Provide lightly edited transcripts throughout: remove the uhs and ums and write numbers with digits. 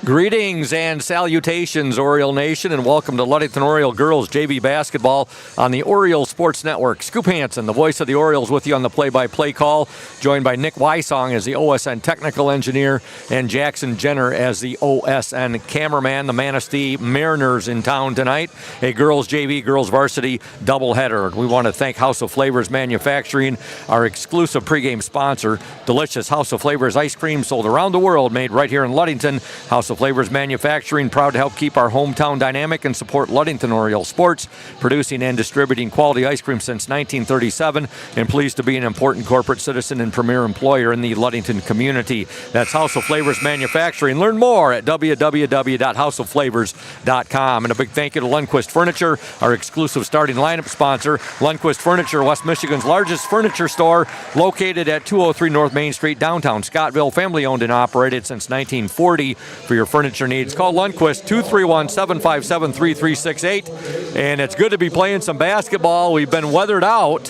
Greetings and salutations, Oriole Nation, and welcome to Ludington Oriole Girls JV Basketball on the Oriole Sports Network. Scoop Hansen, the voice of the Orioles, with you on the play-by-play call, joined by Nick Wysong as the OSN technical engineer and Jackson Jenner as the OSN cameraman. The Manistee Mariners in town tonight, a girls JV, girls varsity doubleheader. We want to thank House of Flavors Manufacturing, our exclusive pregame sponsor. Delicious House of Flavors ice cream sold around the world, made right here in Ludington. House of Flavors Manufacturing, proud to help keep our hometown dynamic and support Ludington Oriole sports, producing and distributing quality ice cream since 1937, and pleased to be an important corporate citizen and premier employer in the Ludington community. That's House of Flavors Manufacturing. Learn more at www.houseofflavors.com. And a big thank you to Lundquist Furniture, our exclusive starting lineup sponsor. Lundquist Furniture, West Michigan's largest furniture store, located at 203 North Main Street, downtown Scottville, family owned and operated since 1940. For your furniture needs, call Lundquist 231-757-3368. And it's good to be playing some basketball. We've been weathered out.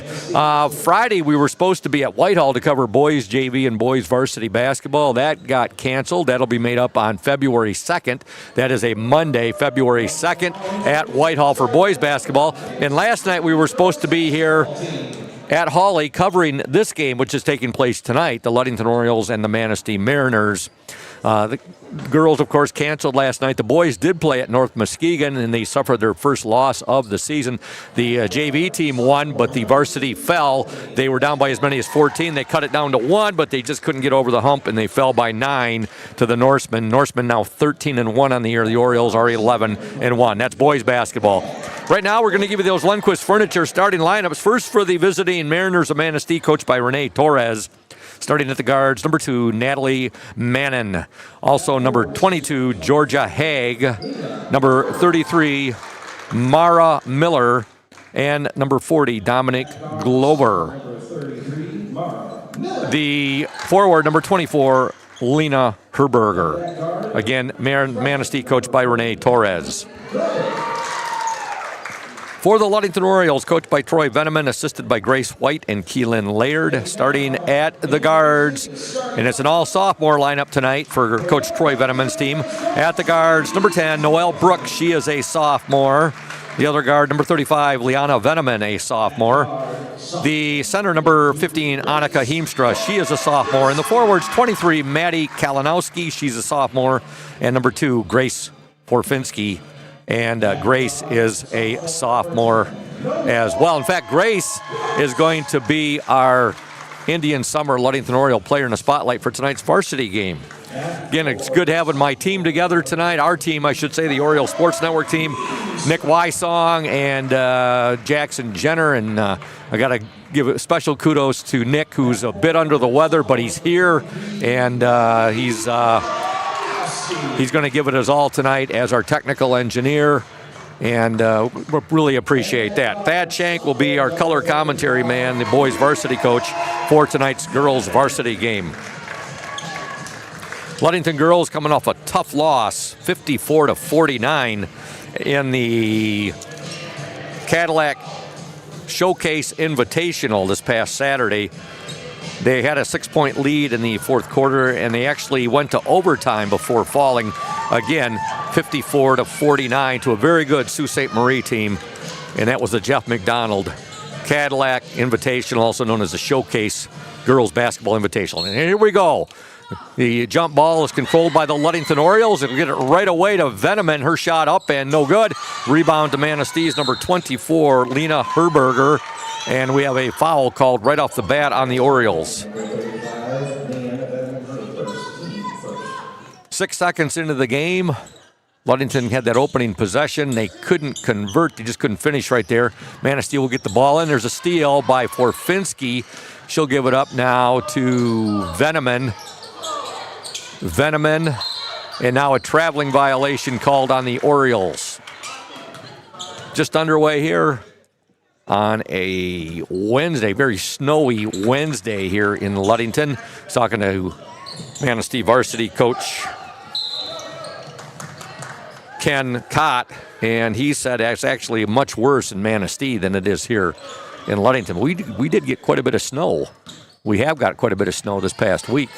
Friday we were supposed to be at Whitehall to cover boys JV and boys varsity basketball. That got canceled. That'll be made up on February 2nd. That is a Monday, February 2nd at Whitehall for boys basketball. And last night we were supposed to be here at Hawley covering this game, which is taking place tonight, the Ludington Orioles and the Manistee Mariners. The girls, of course, canceled last night. The boys did play at North Muskegon, and they suffered their first loss of the season. The JV team won, but the varsity fell. They were down by as many as 14. They cut it down to 1, but they just couldn't get over the hump, and they fell by 9 to the Norsemen. Norsemen now 13-1 on the year. The Orioles are 11-1. That's boys basketball. Right now, we're going to give you those Lundquist Furniture starting lineups. First for the visiting Mariners of Manistee, coached by Renee Torres. Starting at the guards, number 2, Natalie Mannon. Also, number 22, Georgia Haig. Number 33, Mara Miller. And number 40, Dominic Glover. The forward, number 24, Lena Herberger. Again, Manistee, coached by Renee Torres. For the Ludington Orioles, coached by Troy Veneman, assisted by Grace White and Keelan Laird, starting at the guards. And it's an all-sophomore lineup tonight for Coach Troy Veneman's team. At the guards, number 10, Noelle Brooks. She is a sophomore. The other guard, number 35, Liana Veneman, a sophomore. The center, number 15, Annika Heemstra. She is a sophomore. And the forwards, 23, Maddie Kalinowski. She's a sophomore. And number 2, Grace Porfinski. And Grace is a sophomore as well. In fact, Grace is going to be our Indian Summer Ludington Oriole player in the spotlight for tonight's varsity game. Again, it's good having my team together tonight. Our team, I should say, the Oriole Sports Network team. Nick Wysong and Jackson Jenner. And I got to give special kudos to Nick, who's a bit under the weather, but he's here. And he's going to give it his all tonight as our technical engineer, and we really appreciate that. Thad Shank will be our color commentary man, the boys varsity coach for tonight's girls varsity game. Ludington girls coming off a tough loss, 54-49 in the Cadillac Showcase Invitational this past Saturday. They had a 6-point lead in the fourth quarter, and they actually went to overtime before falling again, 54-49 to a very good Sault Ste. Marie team, and that was the Jeff McDonald Cadillac Invitational, also known as the Showcase Girls Basketball Invitational. And here we go. The jump ball is controlled by the Ludington Orioles. They'll get it right away to Veneman. Her shot up and no good. Rebound to Manistee's number 24, Lena Herberger. And we have a foul called right off the bat on the Orioles. 6 seconds into the game, Ludington had that opening possession. They couldn't convert. They just couldn't finish right there. Manistee will get the ball in. There's a steal by Forfinski. She'll give it up now to Veneman. And now a traveling violation called on the Orioles. Just underway here on a Wednesday, very snowy Wednesday here in Ludington. Talking to Manistee varsity coach Ken Cott, and he said it's actually much worse in Manistee than it is here in Ludington. We did get quite a bit of snow. We have got quite a bit of snow this past week.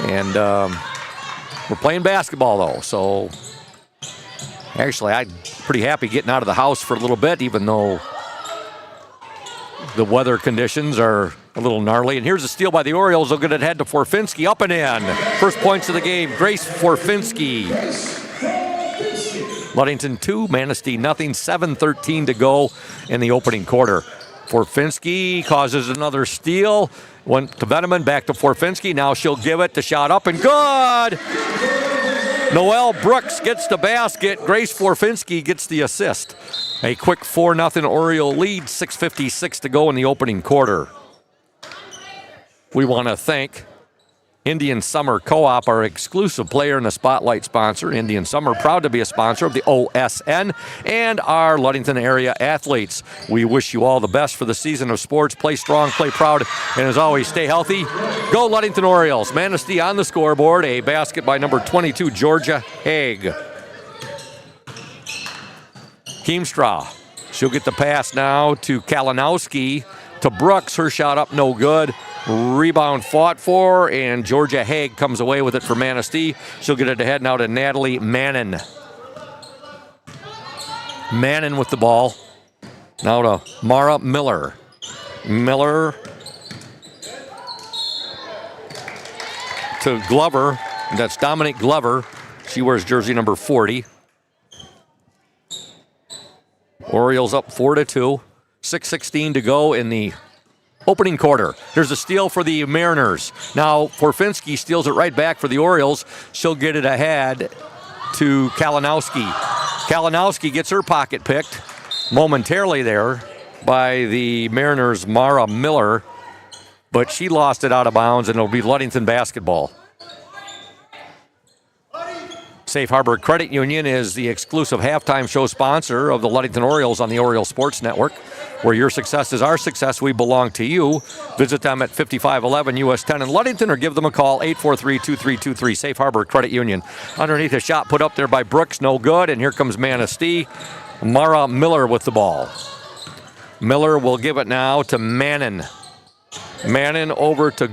And We're playing basketball, though, so actually I'm pretty happy getting out of the house for a little bit, even though the weather conditions are a little gnarly. And here's a steal by the Orioles. They'll get it ahead to Forfinski, up and in. First points of the game, Grace Forfinski. Ludington 2, Manistee nothing, 7:13 to go in the opening quarter. Forfinski causes another steal. Went to Veneman, back to Forfinski. Now she'll give it. The shot up and good. Noelle Brooks gets the basket. Grace Forfinski gets the assist. A quick 4-0 Oriole lead, 6:56 to go in the opening quarter. We want to thank Indian Summer Co-op, our exclusive player and the spotlight sponsor. Indian Summer, proud to be a sponsor of the OSN and our Ludington area athletes. We wish you all the best for the season of sports. Play strong, play proud, and as always, stay healthy. Go Ludington Orioles. Manistee on the scoreboard. A basket by number 22, Georgia Haig. Keemstra. She'll get the pass now to Kalinowski. To Brooks. Her shot up, no good. Rebound fought for, and Georgia Haig comes away with it for Manistee. She'll get it ahead now to Natalie Mannon. Mannon with the ball. Now to Mara Miller. Miller to Glover. That's Dominic Glover. She wears jersey number 40. Orioles up 4-2. 6:16 to go in the opening quarter. Here's a steal for the Mariners. Now Forfinski steals it right back for the Orioles. She'll get it ahead to Kalinowski. Kalinowski gets her pocket picked momentarily there by the Mariners' Mara Miller, but she lost it out of bounds, and it'll be Ludington basketball. Safe Harbor Credit Union is the exclusive halftime show sponsor of the Ludington Orioles on the Oriole Sports Network. Where your success is our success, we belong to you. Visit them at 5511 US 10 in Ludington or give them a call, 843-2323. Safe Harbor Credit Union. Underneath a shot put up there by Brooks, no good. And here comes Manistee. Mara Miller with the ball. Miller will give it now to Mannon. Mannon over to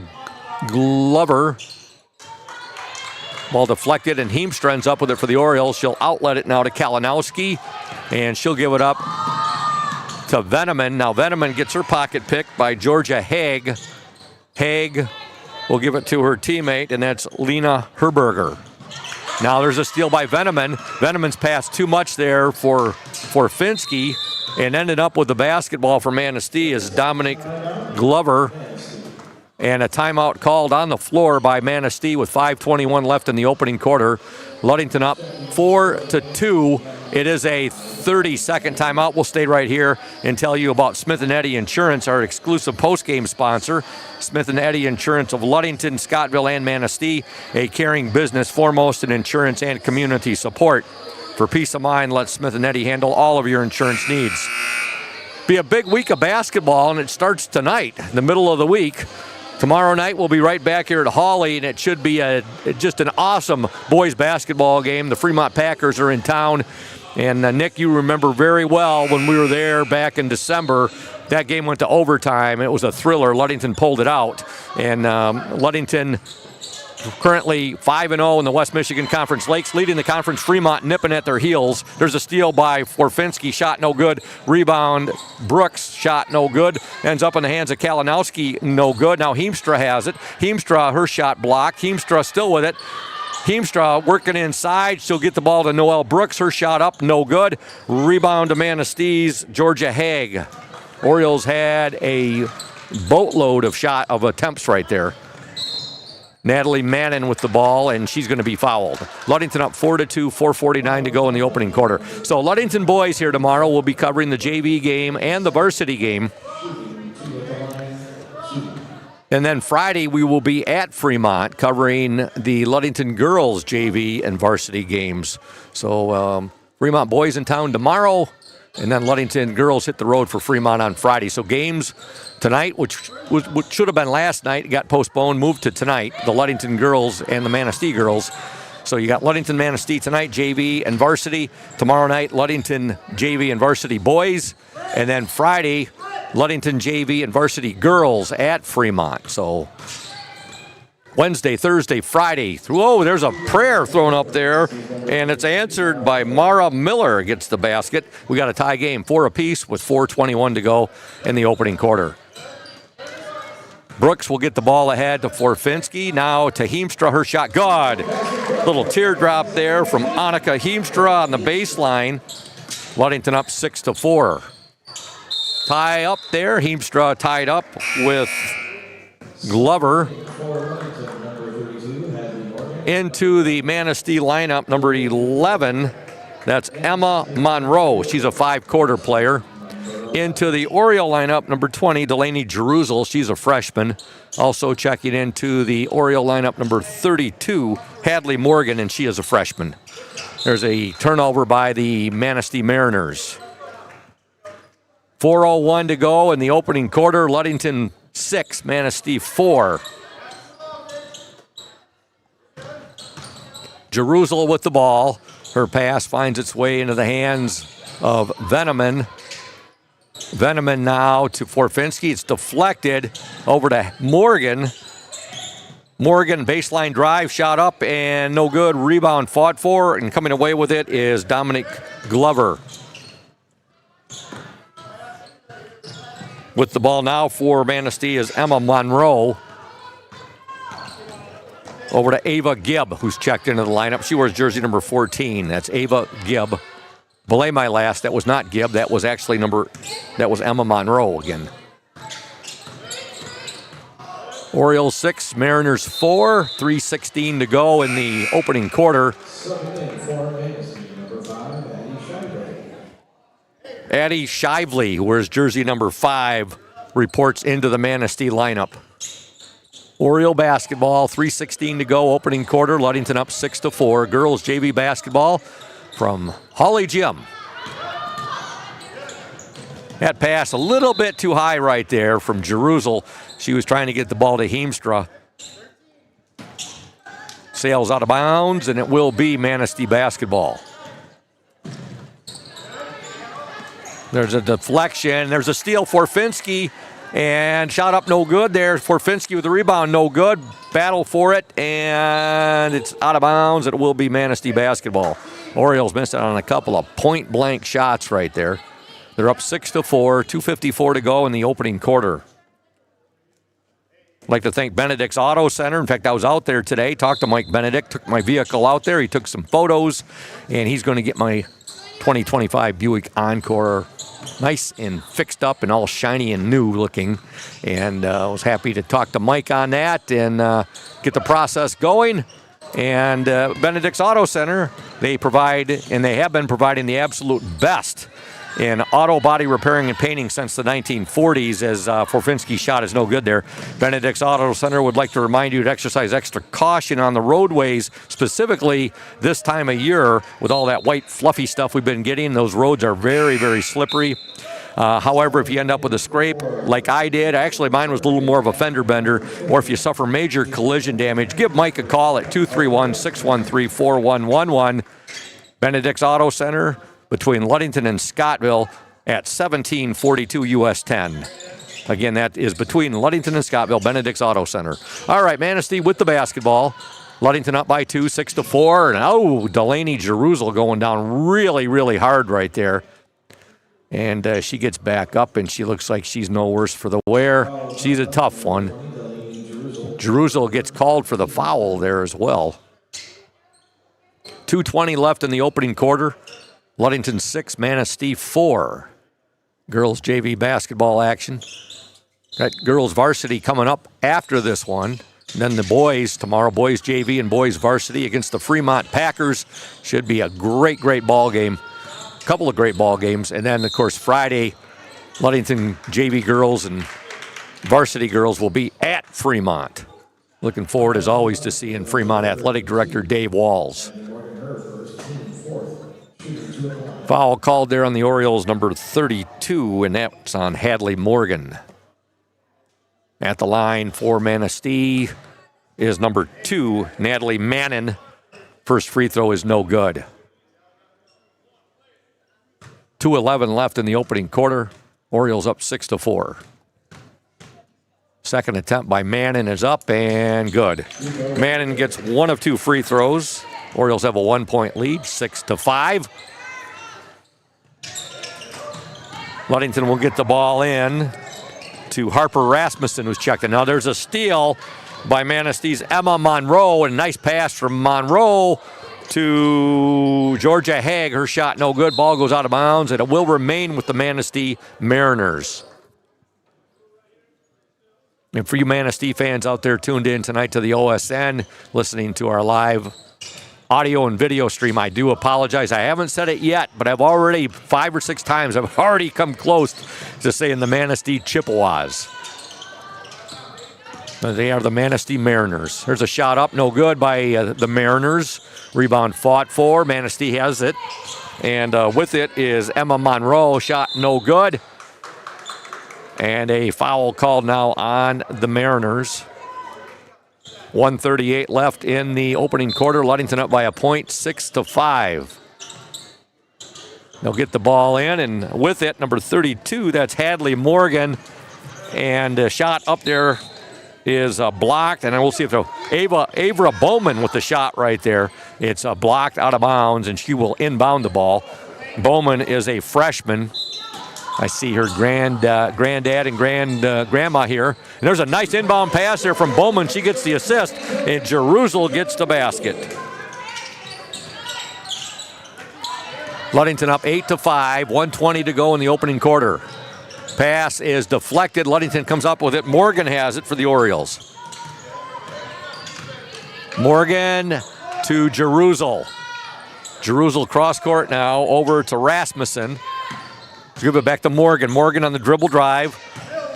Glover. Ball deflected, and Heemstra ends up with it for the Orioles. She'll outlet it now to Kalinowski, and she'll give it up to Veneman. Now Veneman gets her pocket picked by Georgia Haig. Haig will give it to her teammate, and that's Lena Herberger. Now there's a steal by Veneman. Veneman's passed too much there for Forfinski, and ended up with the basketball for Manistee is Dominic Glover. And a timeout called on the floor by Manistee with 5:21 left in the opening quarter. Ludington up 4-2. It is a 30-second timeout. We'll stay right here and tell you about Smith & Eddy Insurance, our exclusive postgame sponsor. Smith & Eddy Insurance of Ludington, Scottville, and Manistee, a caring business foremost in insurance and community support. For peace of mind, let Smith & Eddy handle all of your insurance needs. Be a big week of basketball, and it starts tonight, the middle of the week. Tomorrow night, we'll be right back here at Hawley, and it should be just an awesome boys basketball game. The Fremont Packers are in town, and Nick, you remember very well when we were there back in December. That game went to overtime. It was a thriller. Ludington pulled it out, and Ludington currently 5-0 in the West Michigan Conference. Lakes leading the conference. Fremont nipping at their heels. There's a steal by Forfinski. Shot no good. Rebound. Brooks. Shot no good. Ends up in the hands of Kalinowski. No good. Now Heemstra has it. Heemstra, her shot blocked. Heemstra still with it. Heemstra working inside. She'll get the ball to Noelle Brooks. Her shot up. No good. Rebound to Manistee's Georgia Haig. Orioles had a boatload of attempts right there. Natalie Mannon with the ball, and she's going to be fouled. Ludington up 4-2, 4:49 to go in the opening quarter. So Ludington boys here tomorrow will be covering the JV game and the varsity game. And then Friday we will be at Fremont covering the Ludington girls JV and varsity games. So Fremont boys in town tomorrow, and then Ludington girls hit the road for Fremont on Friday. So games tonight, which should have been last night, got postponed, moved to tonight, the Ludington girls and the Manistee girls. So you got Ludington Manistee tonight, JV and varsity. Tomorrow night, Ludington JV and varsity boys. And then Friday, Ludington JV and varsity girls at Fremont. So Wednesday, Thursday, Friday. There's a prayer thrown up there, and it's answered by Mara Miller. Gets the basket. We got a tie game, 4 apiece with 4:21 to go in the opening quarter. Brooks will get the ball ahead to Forfinski. Now to Heemstra, her shot. Good. Little teardrop there from Annika Heemstra on the baseline. Ludington up 6-4. Tie up there. Heemstra tied up with Glover. Into the Manistee lineup, number 11. That's Emma Monroe. She's a 5-quarter player. Into the Oriole lineup, number 20, Delaney Jerusalem. She's a freshman. Also checking into the Oriole lineup, number 32, Hadley Morgan, and she is a freshman. There's a turnover by the Manistee Mariners. 4:01 to go in the opening quarter. Ludington 6, Manistee 4. Jerusalem with the ball. Her pass finds its way into the hands of Veneman. Veneman now to Forfinski. It's deflected over to Morgan. Morgan, baseline drive, shot up and no good. Rebound fought for, and coming away with it is Dominic Glover. With the ball now for Manistee is Emma Monroe. Over to Ava Gibb, who's checked into the lineup. She wears jersey number 14. That's Ava Gibb. Belay my last. That was not Gibb. That was actually that was Emma Monroe again. Orioles 6, Mariners 4. 3:16 to go in the opening quarter. Addie Shively, who wears jersey number 5, reports into the Manistee lineup. Oriole basketball, 3:16 to go, opening quarter. Ludington up 6-4. Girls JV basketball from Hawley Gym. That pass a little bit too high right there from Jerusalem. She was trying to get the ball to Heemstra. Sails out of bounds, and it will be Manistee basketball. There's a deflection. There's a steal for Forfinski. And shot up no good there. Forfinski with the rebound, no good. Battle for it, and it's out of bounds. It will be Manistee basketball. Orioles missed out on a couple of point-blank shots right there. They're up 6-4, 2:54 to go in the opening quarter. I'd like to thank Benedict's Auto Center. In fact, I was out there today, talked to Mike Benedict, took my vehicle out there. He took some photos, and he's going to get my 2025 Buick Encore nice and fixed up and all shiny and new looking. And I was happy to talk to Mike on that and get the process going. And Benedict's Auto Center, they provide, and they have been providing the absolute best in auto body repairing and painting since the 1940s, as Forfinski's shot is no good there. Benedict's Auto Center would like to remind you to exercise extra caution on the roadways, specifically this time of year with all that white fluffy stuff we've been getting. Those roads are very, very slippery. However, if you end up with a scrape like I did, actually mine was a little more of a fender bender, or if you suffer major collision damage, give Mike a call at 231-613-4111. Benedict's Auto Center, between Ludington and Scottville at 1742 US 10. Again, that is between Ludington and Scottville, Benedict's Auto Center. All right, Manistee with the basketball. Ludington up by 2, 6-4. And Delaney Jerusalem going down really, really hard right there. And she gets back up, and she looks like she's no worse for the wear. She's a tough one. Jerusalem gets called for the foul there as well. 2:20 left in the opening quarter. Ludington 6, Manistee 4. Girls JV basketball action. Got girls varsity coming up after this one. And then the boys tomorrow, boys JV and boys varsity against the Fremont Packers. Should be a great, great ball game. A couple of great ball games. And then, of course, Friday, Ludington JV girls and varsity girls will be at Fremont. Looking forward, as always, to seeing Fremont Athletic Director Dave Walls. Foul called there on the Orioles, number 32, and that's on Hadley Morgan. At the line for Manistee is number 2, Natalie Mannon. First free throw is no good. 2:11 left in the opening quarter. Orioles up 6-4. Second attempt by Manning is up and good. Manning gets one of 2 free throws. Orioles have a 1-point lead, 6-5. Ludington will get the ball in to Harper Rasmussen, who's checked in. Now there's a steal by Manistee's Emma Monroe, and a nice pass from Monroe to Georgia Haig. Her shot no good. Ball goes out of bounds, and it will remain with the Manistee Mariners. And for you Manistee fans out there tuned in tonight to the OSN, listening to our live audio and video stream, I do apologize. I haven't said it yet, but I've already 5 or 6 times, I've already come close to saying the Manistee Chippewas. They are the Manistee Mariners. There's a shot up, no good by the Mariners. Rebound fought for. Manistee has it. And with it is Emma Monroe. Shot no good. And a foul called now on the Mariners. 1:38 left in the opening quarter. Ludington up by a point, 6-5. They'll get the ball in, and with it, number 32, that's Hadley Morgan. And a shot up there is blocked, and we'll see if Avra Bowman with the shot right there. It's blocked out of bounds, and she will inbound the ball. Bowman is a freshman. I see her granddad and grandma here. And there's a nice inbound pass there from Bowman. She gets the assist, and Jerusalem gets the basket. Ludington up 8-5, 1:20 to go in the opening quarter. Pass is deflected. Ludington comes up with it. Morgan has it for the Orioles. Morgan to Jerusalem. Jerusalem cross court now over to Rasmussen. Give it back to Morgan. Morgan on the dribble drive.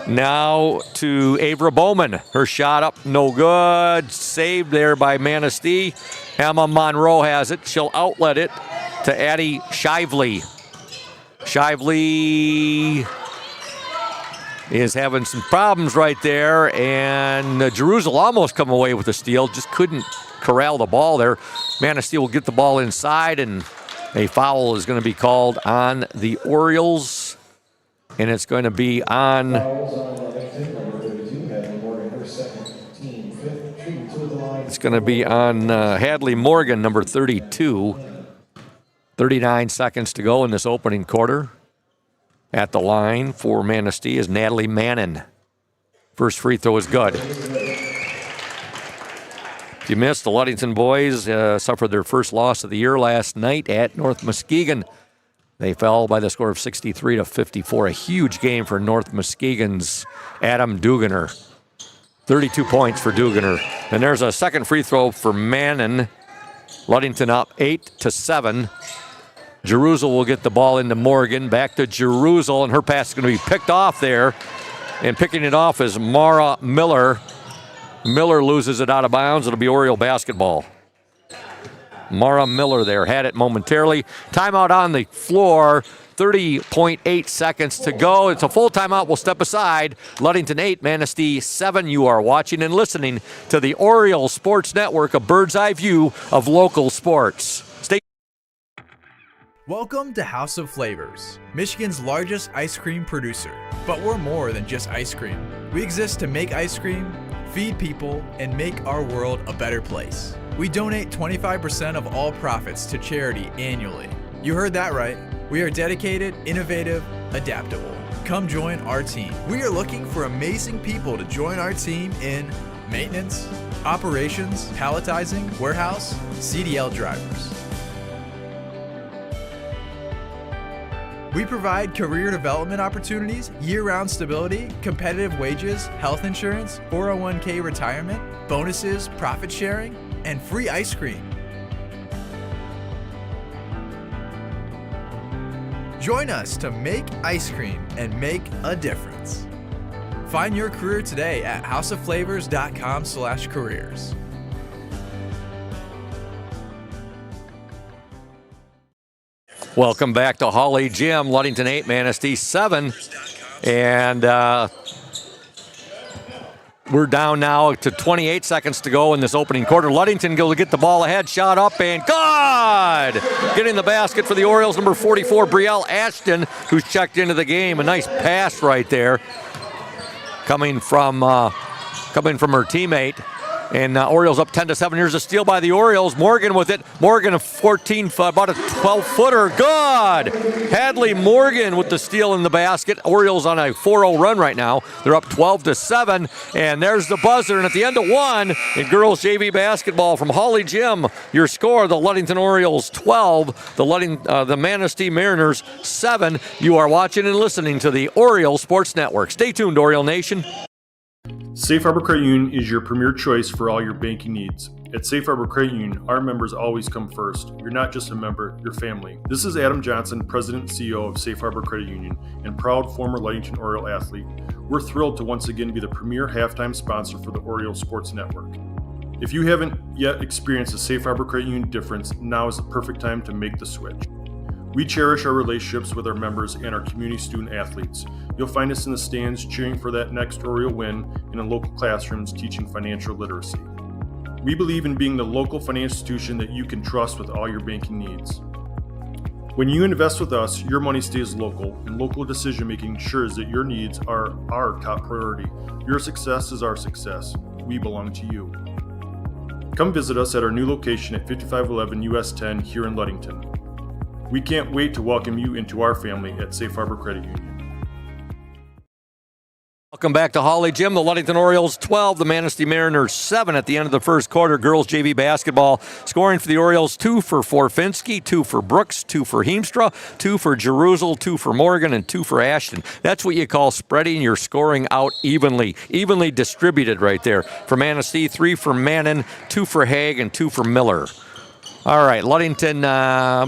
Now to Avra Bowman. Her shot up, no good. Saved there by Manistee. Emma Monroe has it. She'll outlet it to Addie Shively. Shively is having some problems right there, and Jerusalem almost come away with the steal. Just couldn't corral the ball there. Manistee will get the ball inside, and a foul is going to be called on the Orioles, and it's going to be on Hadley Morgan, number 32. 39 seconds to go in this opening quarter. At the line for Manistee is Natalie Manning. First free throw is good. If you missed, the Ludington boys suffered their first loss of the year last night at North Muskegon. They fell by the score of 63-54. A huge game for North Muskegon's Adam Duganer. 32 points for Duganer. And there's a second free throw for Manning. Ludington up 8-7. Jerusalem will get the ball into Morgan. Back to Jerusalem, and her pass is going to be picked off there. And picking it off is Mara Miller. Miller loses it out of bounds. It'll be Oriole basketball. Mara Miller there had it momentarily. Timeout on the floor. 30.8 seconds to go. It's a full timeout. We'll step aside. Ludington 8, Manistee 7. You are watching and listening to the Orioles Sports Network, a bird's eye view of local sports. Stay. Welcome to House of Flavors, Michigan's largest ice cream producer. But we're more than just ice cream. We exist to make ice cream, feed people, and make our world a better place. We donate 25% of all profits to charity annually. You heard that right. We are dedicated, innovative, adaptable. Come join our team. We are looking for amazing people to join our team in maintenance, operations, palletizing, warehouse, CDL drivers. We provide career development opportunities, year-round stability, competitive wages, health insurance, 401k retirement, bonuses, profit sharing, and free ice cream. Join us to make ice cream and make a difference. Find your career today at houseofflavors.com/careers. Welcome back to Hawley Gym. Ludington 8, Manistee 7. And we're down now to 28 seconds to go in this opening quarter. Ludington will get the ball ahead, shot up, and good! Getting the basket for the Orioles, number 44, Brielle Ashton, who's checked into the game. A nice pass right there coming from coming from her teammate. And Orioles up 10-7. Here's a steal by the Orioles. Morgan with it. Morgan a 14, about a 12-footer. Good! Hadley Morgan with the steal in the basket. Orioles on a 4-0 run right now. They're up 12-7. And there's the buzzer. And at the end of one, in girls JV basketball from Hawley Gym, your score, the Ludington Orioles 12, the Manistee Mariners 7. You are watching and listening to the Oriole Sports Network. Stay tuned, Oriole Nation. Safe Harbor Credit Union is your premier choice for all your banking needs. At Safe Harbor Credit Union, our members always come first. You're not just a member, you're family. This is Adam Johnson, President and CEO of Safe Harbor Credit Union and proud former Ludington Oriole athlete. We're thrilled to once again be the premier halftime sponsor for the Oriole Sports Network. If you haven't yet experienced the Safe Harbor Credit Union difference, now is the perfect time to make the switch. We cherish our relationships with our members and our community student athletes. You'll find us in the stands cheering for that next Oriole win and in local classrooms teaching financial literacy. We believe in being the local financial institution that you can trust with all your banking needs. When you invest with us, your money stays local, and local decision-making ensures that your needs are our top priority. Your success is our success. We belong to you. Come visit us at our new location at 5511 US 10 here in Ludington. We can't wait to welcome you into our family at Safe Harbor Credit Union. Welcome back to Hawley Gym. The Ludington Orioles 12, the Manistee Mariners 7 at the end of the first quarter. Girls JV basketball scoring for the Orioles, 2 for Forfinski, 2 for Brooks, 2 for Heemstra, 2 for Jeruzel, 2 for Morgan, and 2 for Ashton. That's what you call spreading your scoring out evenly distributed right there. For Manistee, 3 for Mannon, 2 for Haig, and 2 for Miller. All right, Ludington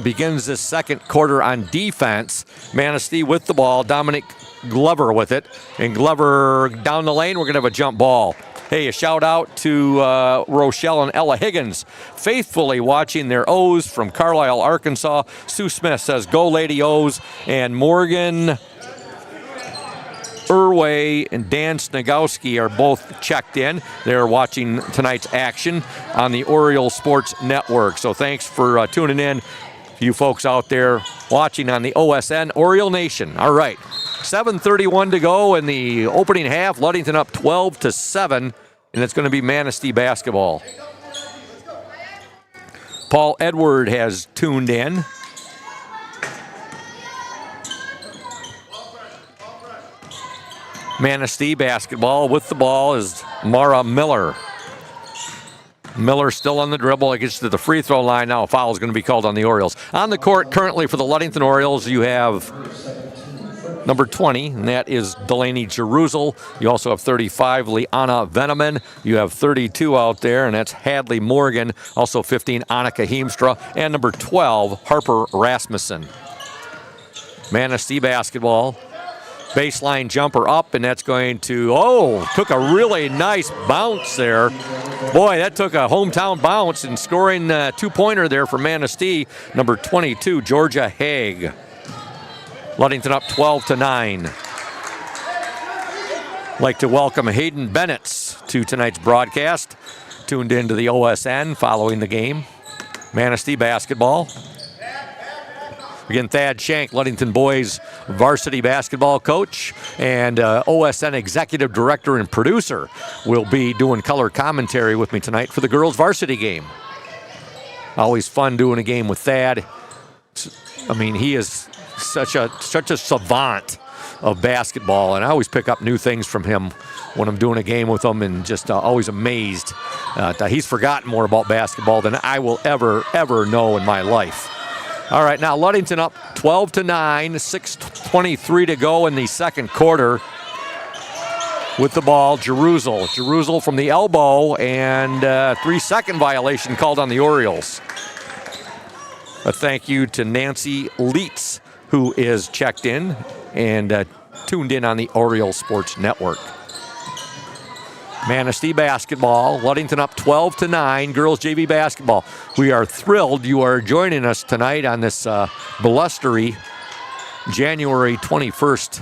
begins this second quarter on defense. Manistee with the ball, Dominic Glover with it. And Glover down the lane, we're going to have a jump ball. Hey, a shout out to Rochelle and Ella Higgins, faithfully watching their O's from Carlisle, Arkansas. Sue Smith says, go Lady O's. And Morgan Irway and Dan Snagowski are both checked in. They're watching tonight's action on the Oriole Sports Network. So thanks for tuning in, you folks out there watching on the OSN Oriole Nation. All right, 7:31 to go in the opening half. Ludington up 12-7, and it's going to be Manistee basketball. Paul Edward has tuned in. Manistee basketball with the ball is Mara Miller. Miller still on the dribble. It gets to the free throw line now. A foul is going to be called on the Orioles. On the court currently for the Ludington Orioles, you have number 20, and that is Delaney Jeruzel. You also have 35, Liana Veneman. You have 32 out there, and that's Hadley Morgan. Also 15, Annika Heemstra. And number 12, Harper Rasmussen. Manistee basketball. Baseline jumper up, and that's going to, took a really nice bounce there. Boy, that took a hometown bounce, and scoring a two-pointer there for Manistee, number 22, Georgia Haig. Ludington up 12-9. Like to welcome Hayden Bennett to tonight's broadcast. Tuned into the OSN following the game. Manistee basketball. Again, Thad Shank, Ludington boys varsity basketball coach and OSN executive director and producer, will be doing color commentary with me tonight for the girls varsity game. Always fun doing a game with Thad. I mean, he is such a savant of basketball, and I always pick up new things from him when I'm doing a game with him, and just always amazed that he's forgotten more about basketball than I will ever know in my life. All right, now Ludington up 12-9, 6:23 to go in the second quarter. With the ball, Jeruzel from the elbow, and 3-second violation called on the Orioles. A thank you to Nancy Leitz, who is checked in and tuned in on the Oriole Sports Network. Manistee basketball, Ludington up 12-9, girls JV basketball. We are thrilled you are joining us tonight on this blustery January 21st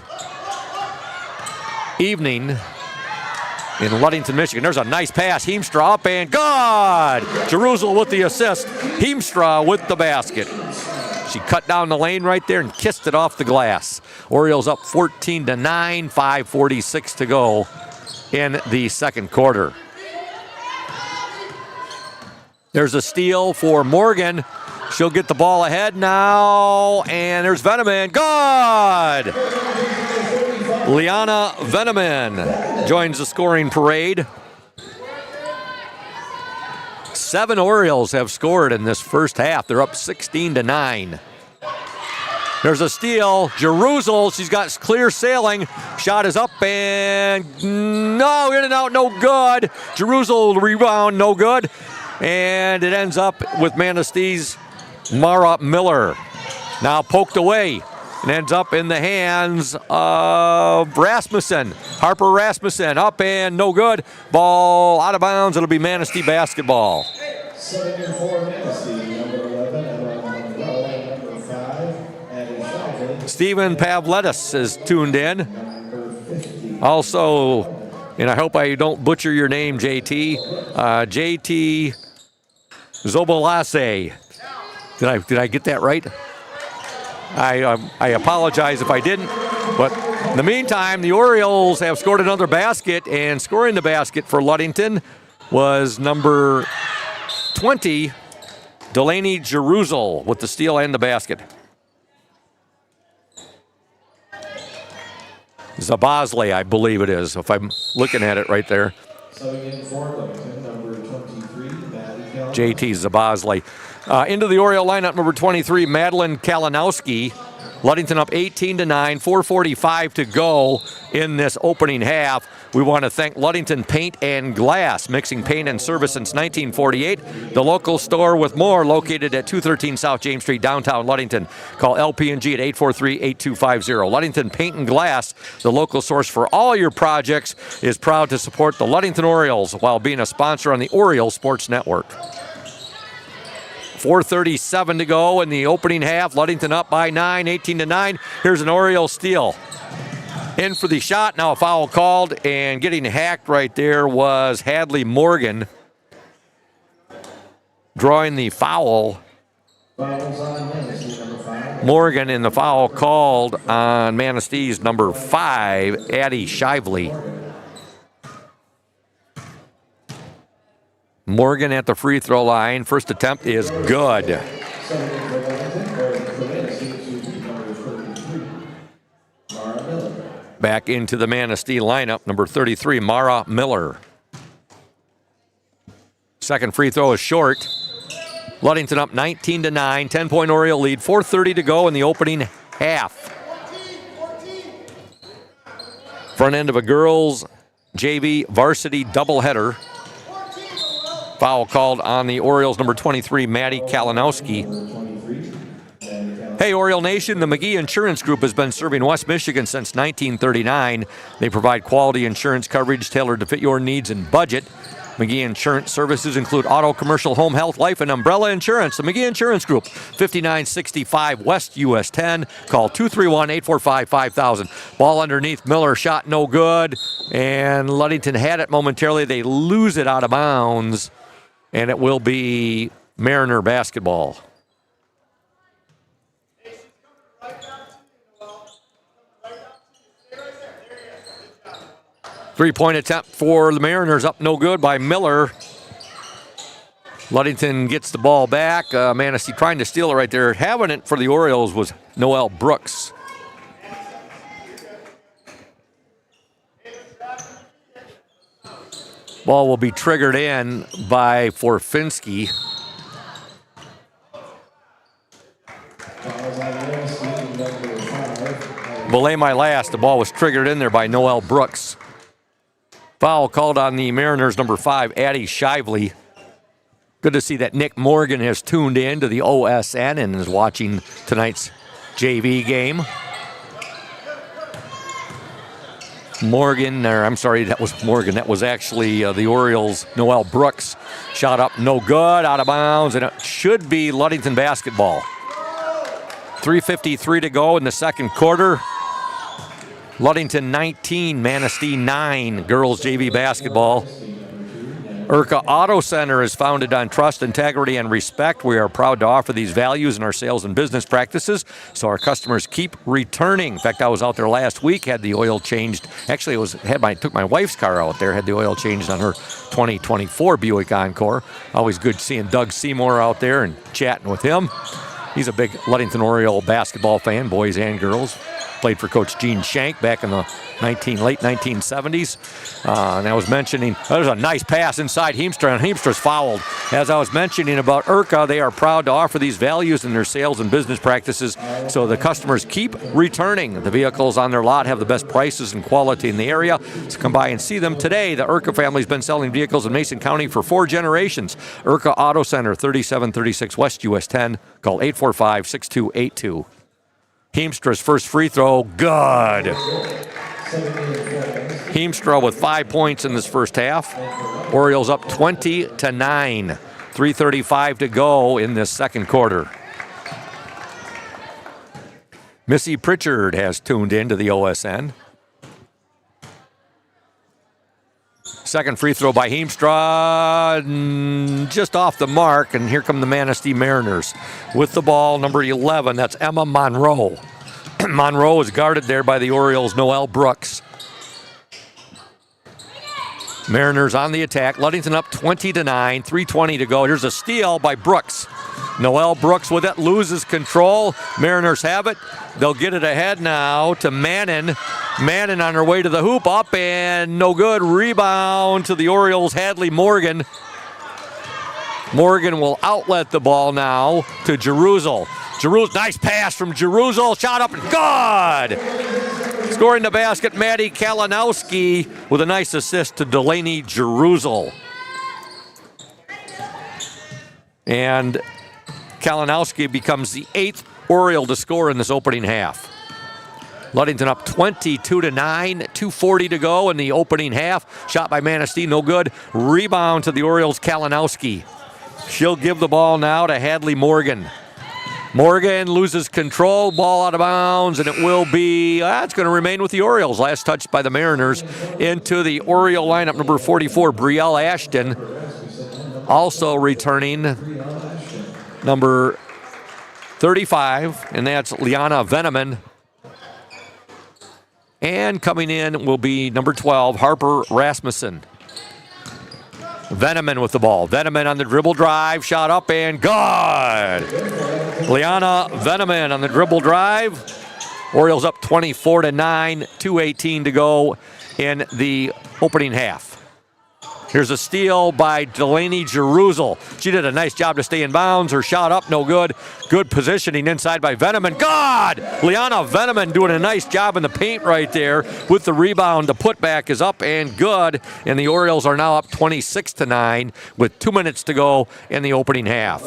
evening in Ludington, Michigan. There's a nice pass, Heemstra up and good! Jeruzel with the assist, Heemstra with the basket. She cut down the lane right there and kissed it off the glass. Orioles up 14-9, 5:46 to go in the second quarter. There's a steal for Morgan. She'll get the ball ahead now, and there's Veneman. Good! Liana Veneman joins the scoring parade. 7 Orioles have scored in this first half. They're up 16-9. There's a steal. Jerusalem, she's got clear sailing. Shot is up and no, in and out, no good. Jerusalem rebound, no good. And it ends up with Manistee's Mara Miller. Now poked away and ends up in the hands of Rasmussen. Harper Rasmussen up and no good. Ball out of bounds. It'll be Manistee basketball. 7-4 Manistee, number 11, and number 5, Stephen Pavletis is tuned in. Also, and I hope I don't butcher your name, JT. JT Zobolase. Did I get that right? I apologize if I didn't. But in the meantime, the Orioles have scored another basket, and scoring the basket for Ludington was number 20, Delaney Jerusalem, with the steal and the basket. Zabazley, I believe it is, if I'm looking at it right there. JT Zabazley. Into the Oriole lineup, number 23, Madeline Kalinowski. Ludington up 18-9, 4:45 to go in this opening half. We want to thank Ludington Paint and Glass, mixing paint and service since 1948. The local store with more, located at 213 South James Street, downtown Ludington. Call LP&G at 843-8250. Ludington Paint and Glass, the local source for all your projects, is proud to support the Ludington Orioles while being a sponsor on the Orioles Sports Network. 4:37 to go in the opening half. Ludington up by 9, 18-9. Here's an Oriole steal. In for the shot. Now a foul called, and getting hacked right there was Hadley Morgan. Drawing the foul. Morgan, in the foul called on Manistee's number 5, Addie Shively. Morgan at the free throw line. First attempt is good. Back into the Manistee lineup, number 33, Mara Miller. Second free throw is short. Ludington up 19-9, 10-point Oriole lead, 4:30 to go in the opening half. Front end of a girls JV varsity doubleheader. Foul called on the Orioles, number 23, Maddie Kalinowski. Hey, Oriole Nation, the McGee Insurance Group has been serving West Michigan since 1939. They provide quality insurance coverage tailored to fit your needs and budget. McGee Insurance services include auto, commercial, home, health, life, and umbrella insurance. The McGee Insurance Group, 5965 West US 10. Call 231-845-5000. Ball underneath Miller, shot no good. And Ludington had it momentarily. They lose it out of bounds. And it will be Mariner basketball. Three-point attempt for the Mariners, up no good by Miller. Ludington gets the ball back. Manistee trying to steal it right there. Having it for the Orioles was Noelle Brooks. Ball will be triggered in by Forfinski. Belay my last. The ball was triggered in there by Noelle Brooks. Foul called on the Mariners, number 5, Addie Shively. Good to see that Nick Morgan has tuned in to the OSN and is watching tonight's JV game. That was Morgan. That was actually the Orioles' Noelle Brooks. Shot up, no good, out of bounds, and it should be Ludington basketball. 3:53 to go in the second quarter. Ludington 19, Manistee 9, girls JV basketball. Urca Auto Center is founded on trust, integrity, and respect. We are proud to offer these values in our sales and business practices so our customers keep returning. In fact, I was out there last week, had the oil changed. Actually, took my wife's car out there, had the oil changed on her 2024 Buick Encore. Always good seeing Doug Seymour out there and chatting with him. He's a big Ludington Oriole basketball fan, boys and girls. Played for Coach Gene Shank back in the late 1970s. And I was mentioning, there's a nice pass inside Heemstra, and Heemstra's fouled. As I was mentioning about Urca, they are proud to offer these values in their sales and business practices so the customers keep returning. The vehicles on their lot have the best prices and quality in the area. So come by and see them today. The Urca family's been selling vehicles in Mason County for 4 generations. Urca Auto Center, 3736 West US 10. Call 845-6282. Heemstra's first free throw, good. Heemstra with 5 points in this first half. Orioles up 20-9. 3:35 to go in this second quarter. Missy Pritchard has tuned into the OSN. Second free throw by Heemstra, just off the mark, and here come the Manistee Mariners. With the ball, number 11, that's Emma Monroe. Monroe is guarded there by the Orioles' Noelle Brooks. Mariners on the attack. Ludington up 20-9, 3:20 to go. Here's a steal by Brooks. Noelle Brooks with it, loses control. Mariners have it. They'll get it ahead now to Mannon. Mannon on her way to the hoop, up and no good. Rebound to the Orioles, Hadley Morgan. Morgan will outlet the ball now to Jeruzel. Nice pass from Jeruzel, shot up and good! Scoring the basket, Maddie Kalinowski with a nice assist to Delaney Jeruzel. And Kalinowski becomes the 8th Oriole to score in this opening half. Ludington up 22-9, 2:40 to go in the opening half. Shot by Manistee, no good. Rebound to the Orioles, Kalinowski. She'll give the ball now to Hadley Morgan. Morgan loses control, ball out of bounds, and it will be, it's going to remain with the Orioles. Last touch by the Mariners into the Oriole lineup, number 44, Brielle Ashton. Also returning, number 35, and that's Liana Veneman. And coming in will be number 12, Harper Rasmussen. Veneman with the ball. Veneman on the dribble drive, shot up and good. Liana Veneman on the dribble drive. Orioles up 24-9, 2:18 to go in the opening half. Here's a steal by Delaney Jeruzel. She did a nice job to stay in bounds. Her shot up, no good. Good positioning inside by Veneman. God! Liana Veneman doing a nice job in the paint right there with the rebound. The putback is up and good. And the Orioles are now up 26-9 with 2 minutes to go in the opening half.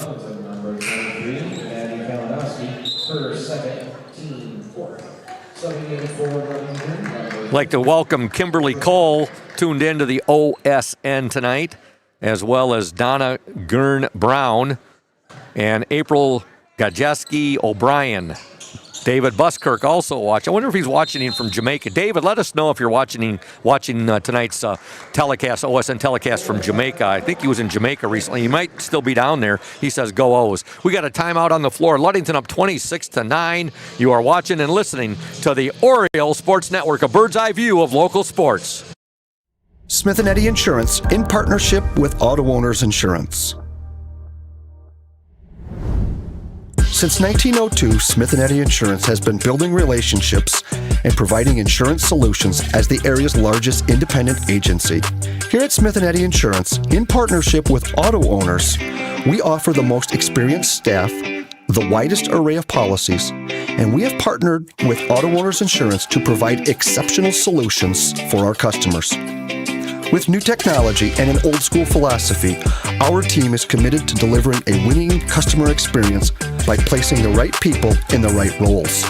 I'd like to welcome Kimberly Cole, tuned into the OSN tonight, as well as Donna Gurn-Brown and April Gajeski O'Brien. David Buskirk also watching. I wonder if he's watching from Jamaica. David, let us know if you're watching tonight's telecast, OSN telecast from Jamaica. I think he was in Jamaica recently. He might still be down there. He says, go O's. We got a timeout on the floor. Ludington up 26-9. You are watching and listening to the Oriole Sports Network, a bird's eye view of local sports. Smith & Eddy Insurance, in partnership with Auto Owners Insurance. Since 1902, Smith & Eddy Insurance has been building relationships and providing insurance solutions as the area's largest independent agency. Here at Smith & Eddy Insurance, in partnership with Auto Owners, we offer the most experienced staff, the widest array of policies, and we have partnered with Auto Owners Insurance to provide exceptional solutions for our customers. With new technology and an old-school philosophy, our team is committed to delivering a winning customer experience by placing the right people in the right roles.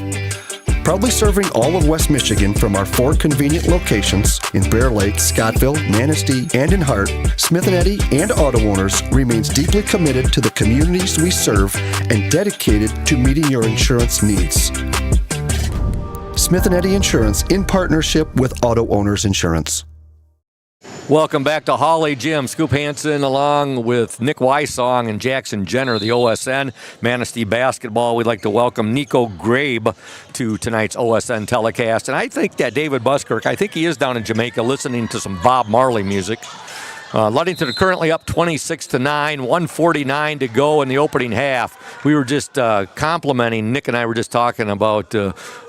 Proudly serving all of West Michigan from our 4 convenient locations in Bear Lake, Scottville, Manistee, and in Hart, Smith & Eddy and Auto Owners remains deeply committed to the communities we serve and dedicated to meeting your insurance needs. Smith & Eddy Insurance, in partnership with Auto Owners Insurance. Welcome back to Hawley Gym. Scoop Hansen along with Nick Wysong and Jackson Jenner, the OSN. Manistee basketball, we'd like to welcome Nico Grabe to tonight's OSN telecast. And I think that David Buskirk, I think he is down in Jamaica listening to some Bob Marley music. Ludington are currently up 26-9, 1:49 to go in the opening half. We were just complimenting, Nick and I were just talking about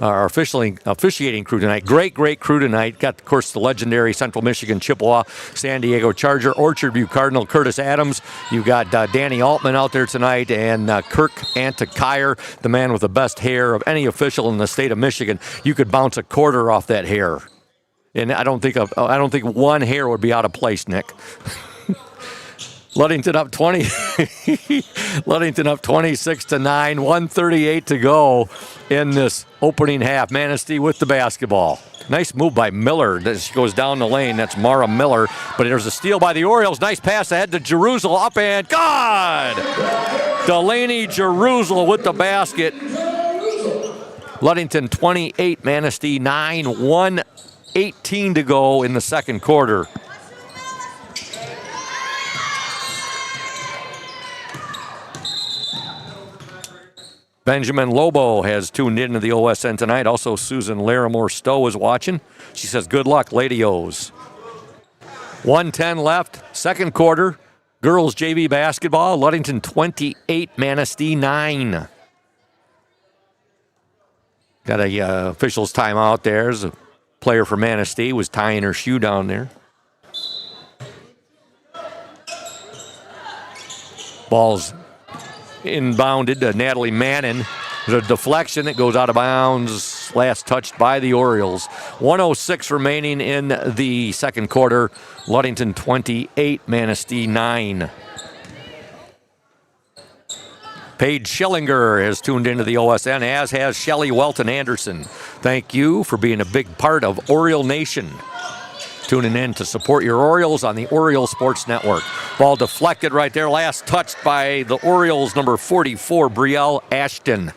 our officiating crew tonight. Great crew tonight. Got, of course, the legendary Central Michigan Chippewa, San Diego Charger, Orchard View Cardinal, Curtis Adams. You got Danny Altman out there tonight, and Kirk Antikire, the man with the best hair of any official in the state of Michigan. You could bounce a quarter off that hair. And I don't think one hair would be out of place, Nick. Ludington up 26-9, 1:38 to go in this opening half. Manistee with the basketball. Nice move by Miller. She goes down the lane. That's Mara Miller. But there's a steal by the Orioles. Nice pass ahead to Jerusalem. Up and good! Delaney Jerusalem with the basket. Ludington 28, Manistee 9, 1:18 to go in the second quarter. Benjamin Lobo has tuned into the OSN tonight. Also, Susan Larimore Stowe is watching. She says, good luck, Lady O's. 1:10 left, second quarter. Girls JV basketball, Ludington 28, Manistee 9. Got a official's timeout there. There's a player for Manistee was tying her shoe down there. Ball's inbounded to Natalie Mannon. There's a deflection that goes out of bounds. Last touched by the Orioles. 1:06 remaining in the second quarter. Ludington 28, Manistee 9. Paige Schillinger has tuned into the OSN, as has Shelley Welton Anderson. Thank you for being a big part of Oriole Nation. Tuning in to support your Orioles on the Orioles Sports Network. Ball deflected right there. Last touched by the Orioles, number 44, Brielle Ashton.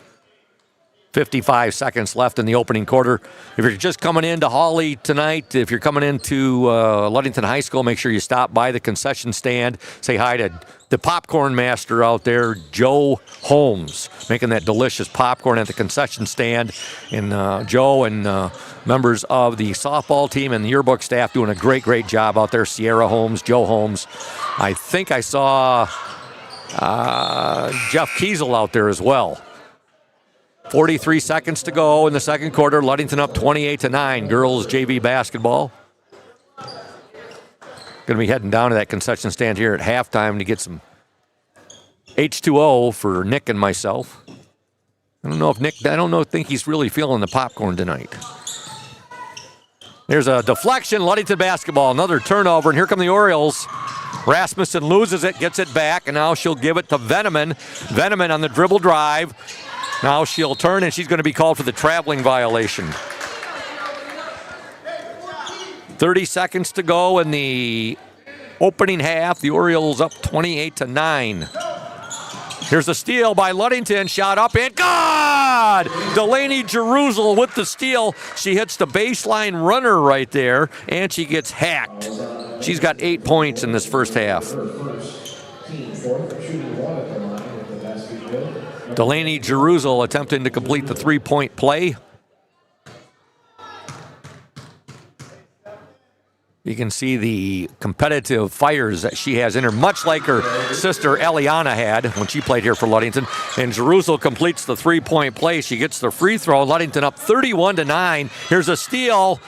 55 seconds left in the opening quarter. If you're just coming into Hawley tonight, if you're coming into Ludington High School, make sure you stop by the concession stand. Say hi to the popcorn master out there, Joe Holmes, making that delicious popcorn at the concession stand. And Joe and members of the softball team and the yearbook staff doing a great job out there. Sierra Holmes, Joe Holmes. I think I saw Jeff Kiesel out there as well. 43 seconds to go in the second quarter. Ludington up 28-9. Girls JV basketball. Going to be heading down to that concession stand here at halftime to get some H2O for Nick and myself. I don't think he's really feeling the popcorn tonight. There's a deflection. Ludington basketball. Another turnover, and here come the Orioles. Rasmussen loses it, gets it back, and now she'll give it to Veneman. Veneman on the dribble drive. Now she'll turn, and she's going to be called for the traveling violation. 30 seconds to go in the opening half. The Orioles up 28-9. Here's a steal by Ludington. Shot up and good! Delaney Jerusalem with the steal. She hits the baseline runner right there, and she gets hacked. She's got 8 points in this first half. Delaney Jerusalem attempting to complete the three-point play. You can see the competitive fires that she has in her, much like her sister Eliana had when she played here for Ludington. And Jerusalem completes the three-point play. She gets the free throw. Ludington up 31-9. Here's a steal.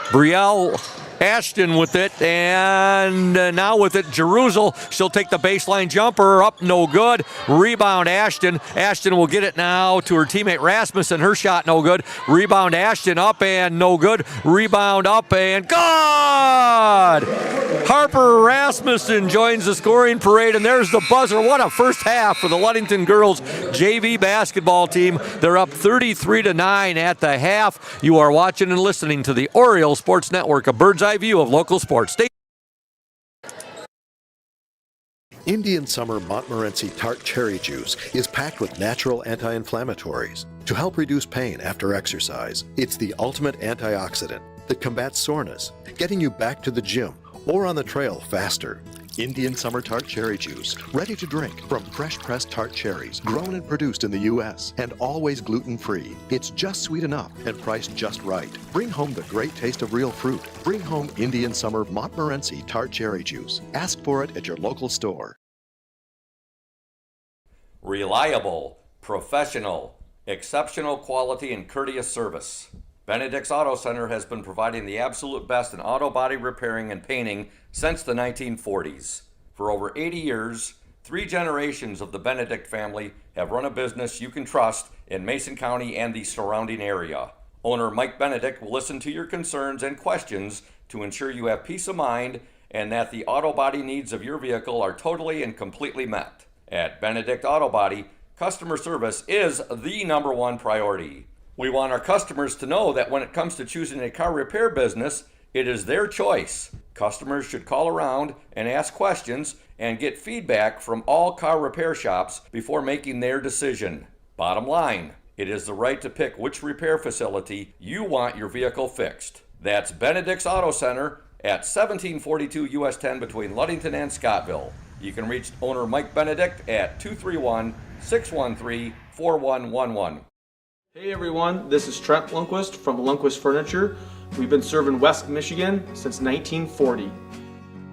Brielle Ashton with it, and now with it, Jerusalem. She'll take the baseline jumper, up, no good. Rebound, Ashton. Ashton will get it now to her teammate Rasmussen. Her shot, no good. Rebound, Ashton, up and no good. Rebound, up and good! Harper Rasmussen joins the scoring parade, and there's the buzzer. What a first half for the Ludington girls JV basketball team. They're up 33-9 at the half. You are watching and listening to the Orioles Sports Network, a bird's eye view of local sports. Stay. Indian Summer Montmorency Tart Cherry Juice is packed with natural anti-inflammatories to help reduce pain after exercise. It's the ultimate antioxidant that combats soreness, getting you back to the gym or on the trail faster. Indian Summer Tart Cherry Juice, ready to drink from fresh pressed tart cherries, grown and produced in the U.S. and always gluten-free. It's just sweet enough and priced just right. Bring home the great taste of real fruit. Bring home Indian Summer Montmorency Tart Cherry Juice. Ask for it at your local store. Reliable, professional, exceptional quality and courteous service. Benedict's Auto Center has been providing the absolute best in auto body repairing and painting since the 1940s. For over 80 years, 3 generations of the Benedict family have run a business you can trust in Mason County and the surrounding area. Owner Mike Benedict will listen to your concerns and questions to ensure you have peace of mind and that the auto body needs of your vehicle are totally and completely met. At Benedict Auto Body, customer service is the #1 priority. We want our customers to know that when it comes to choosing a car repair business, it is their choice. Customers should call around and ask questions and get feedback from all car repair shops before making their decision. Bottom line, it is the right to pick which repair facility you want your vehicle fixed. That's Benedict's Auto Center at 1742 US 10 between Ludington and Scottville. You can reach owner Mike Benedict at 231-613-4111. Hey everyone, this is Trent Lundquist from Lundquist Furniture. We've been serving West Michigan since 1940.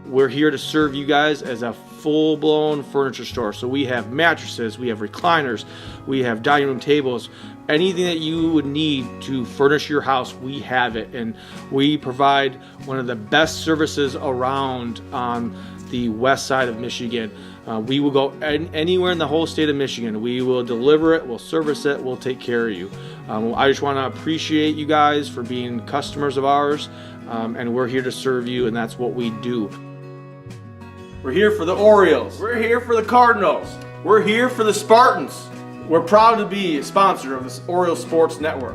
We're here to serve you guys as a full-blown furniture store. So we have mattresses, we have recliners, we have dining room tables, anything that you would need to furnish your house, we have it. And we provide one of the best services around on the west side of Michigan. We will go anywhere in the whole state of Michigan. We will deliver it, we'll service it, we'll take care of you. I just want to appreciate you guys for being customers of ours, and we're here to serve you, and that's what we do. We're here for the Orioles. We're here for the Cardinals. We're here for the Spartans. We're proud to be a sponsor of this Orioles Sports Network.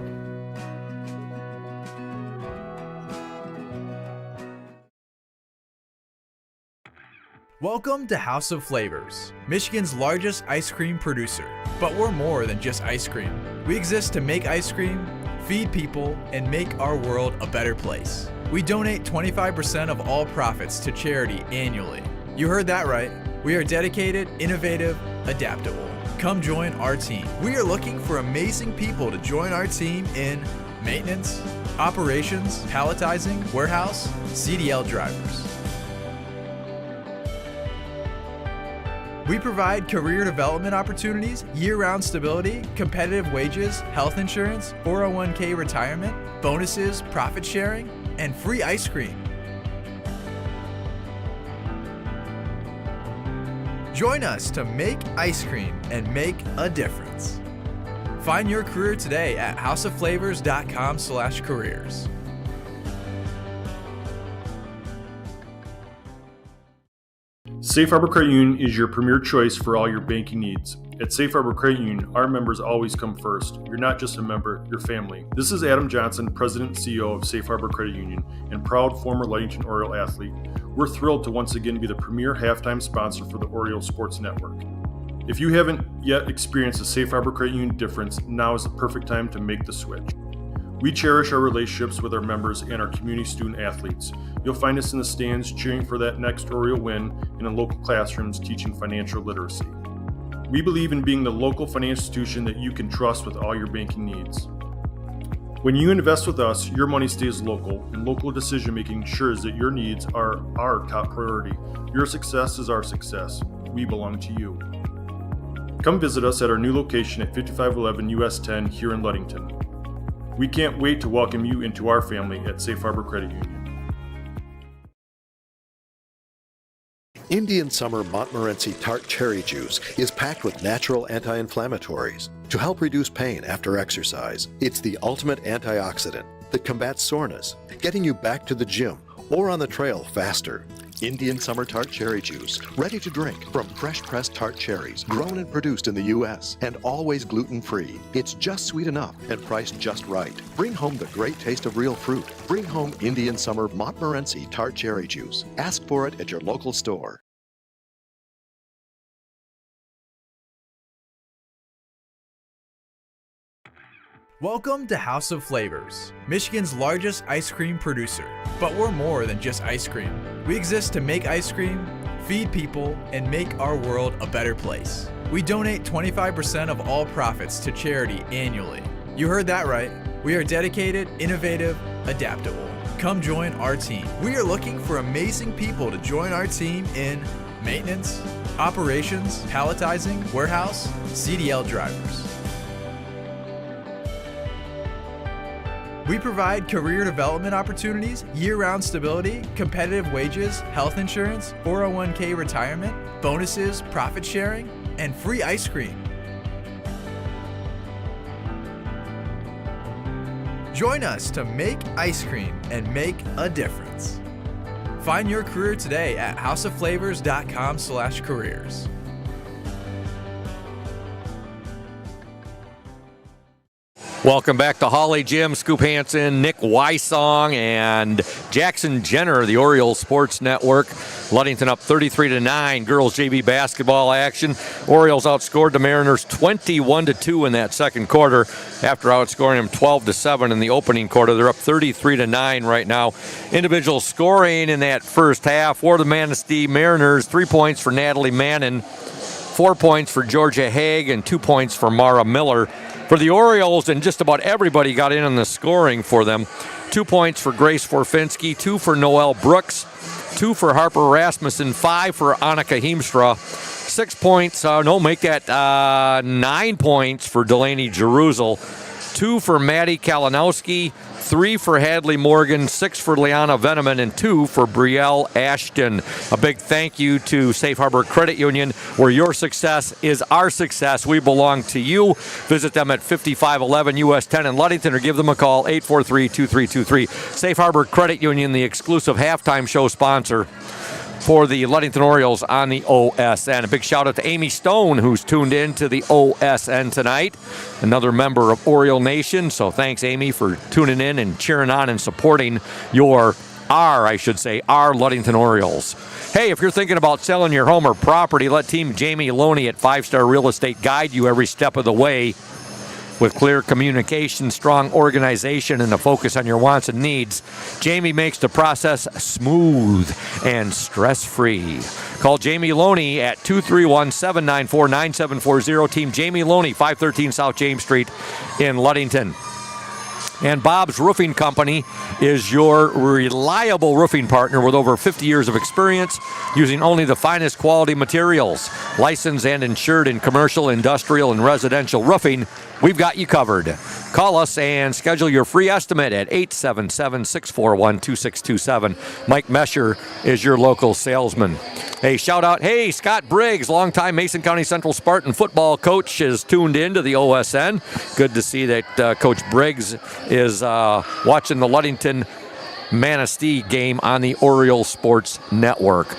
Welcome to House of Flavors, Michigan's largest ice cream producer. But we're more than just ice cream. We exist to make ice cream, feed people, and make our world a better place. We donate 25% of all profits to charity annually. You heard that right. We are dedicated, innovative, adaptable. Come join our team. We are looking for amazing people to join our team in maintenance, operations, palletizing, warehouse, CDL drivers. We provide career development opportunities, year-round stability, competitive wages, health insurance, 401k retirement, bonuses, profit sharing, and free ice cream. Join us to make ice cream and make a difference. Find your career today at houseofflavors.com/careers. Safe Harbor Credit Union is your premier choice for all your banking needs. At Safe Harbor Credit Union, our members always come first. You're not just a member, you're family. This is Adam Johnson, President and CEO of Safe Harbor Credit Union and proud former Ludington Oriole athlete. We're thrilled to once again be the premier halftime sponsor for the Orioles Sports Network. If you haven't yet experienced the Safe Harbor Credit Union difference, now is the perfect time to make the switch. We cherish our relationships with our members and our community student athletes. You'll find us in the stands cheering for that next Oriole win and in local classrooms teaching financial literacy. We believe in being the local financial institution that you can trust with all your banking needs. When you invest with us, your money stays local, and local decision-making ensures that your needs are our top priority. Your success is our success. We belong to you. Come visit us at our new location at 5511 US 10 here in Ludington. We can't wait to welcome you into our family at Safe Harbor Credit Union. Indian Summer Montmorency Tart Cherry Juice is packed with natural anti-inflammatories to help reduce pain after exercise. It's the ultimate antioxidant that combats soreness, getting you back to the gym or on the trail faster. Indian Summer Tart Cherry Juice, ready to drink from fresh pressed tart cherries, grown and produced in the U.S. and always gluten-free. It's just sweet enough and priced just right. Bring home the great taste of real fruit. Bring home Indian Summer Montmorency Tart Cherry Juice. Ask for it at your local store. Welcome to House of Flavors, Michigan's largest ice cream producer. But we're more than just ice cream. We exist to make ice cream, feed people, and make our world a better place. We donate 25% of all profits to charity annually. You heard that right. We are dedicated, innovative, adaptable. Come join our team. We are looking for amazing people to join our team in maintenance, operations, palletizing, warehouse, CDL drivers. We provide career development opportunities, year-round stability, competitive wages, health insurance, 401k retirement, bonuses, profit sharing, and free ice cream. Join us to make ice cream and make a difference. Find your career today at houseofflavors.com/careers. Welcome back to Hawley Gym. Scoop Hansen, Nick Wysong, and Jackson Jenner, the Orioles Sports Network. Ludington up 33-9. Girls JV basketball action. Orioles outscored the Mariners 21-2 in that second quarter after outscoring them 12-7 in the opening quarter. They're up 33-9 right now. Individual scoring in that first half for the Manistee Mariners: 3 points for Natalie Mannon, 4 points for Georgia Haig, and 2 points for Mara Miller. For the Orioles, and just about everybody got in on the scoring for them. 2 points for Grace Forfinski, 2 for Noelle Brooks, 2 for Harper Rasmussen, 5 for Annika Heemstra. 6 points, 9 points for Delaney Jeruzel, 2 for Maddie Kalinowski, 3 for Hadley Morgan, 6 for Liana Veneman, and 2 for Brielle Ashton. A big thank you to Safe Harbor Credit Union, where your success is our success. We belong to you. Visit them at 5511 US 10 in Ludington, or give them a call, 843-2323. Safe Harbor Credit Union, the exclusive halftime show sponsor for the Ludington Orioles on the OSN. A big shout out to Amy Stone, who's tuned in to the OSN tonight, another member of Oriole Nation. So thanks, Amy, for tuning in and cheering on and supporting our Ludington Orioles. Hey, if you're thinking about selling your home or property, let Team Jamie Loney at 5 Star Real Estate guide you every step of the way. With clear communication, strong organization, and a focus on your wants and needs, Jamie makes the process smooth and stress-free. Call Jamie Loney at 231-794-9740. Team Jamie Loney, 513 South James Street in Ludington. And Bob's Roofing Company is your reliable roofing partner with over 50 years of experience using only the finest quality materials. Licensed and insured in commercial, industrial, and residential roofing, we've got you covered. Call us and schedule your free estimate at 877-641-2627. Mike Mesher is your local salesman. Hey, shout out, hey, Scott Briggs, longtime Mason County Central Spartan football coach, is tuned in to the OSN. Good to see that Coach Briggs is watching the Ludington Manistee game on the Oriole Sports Network.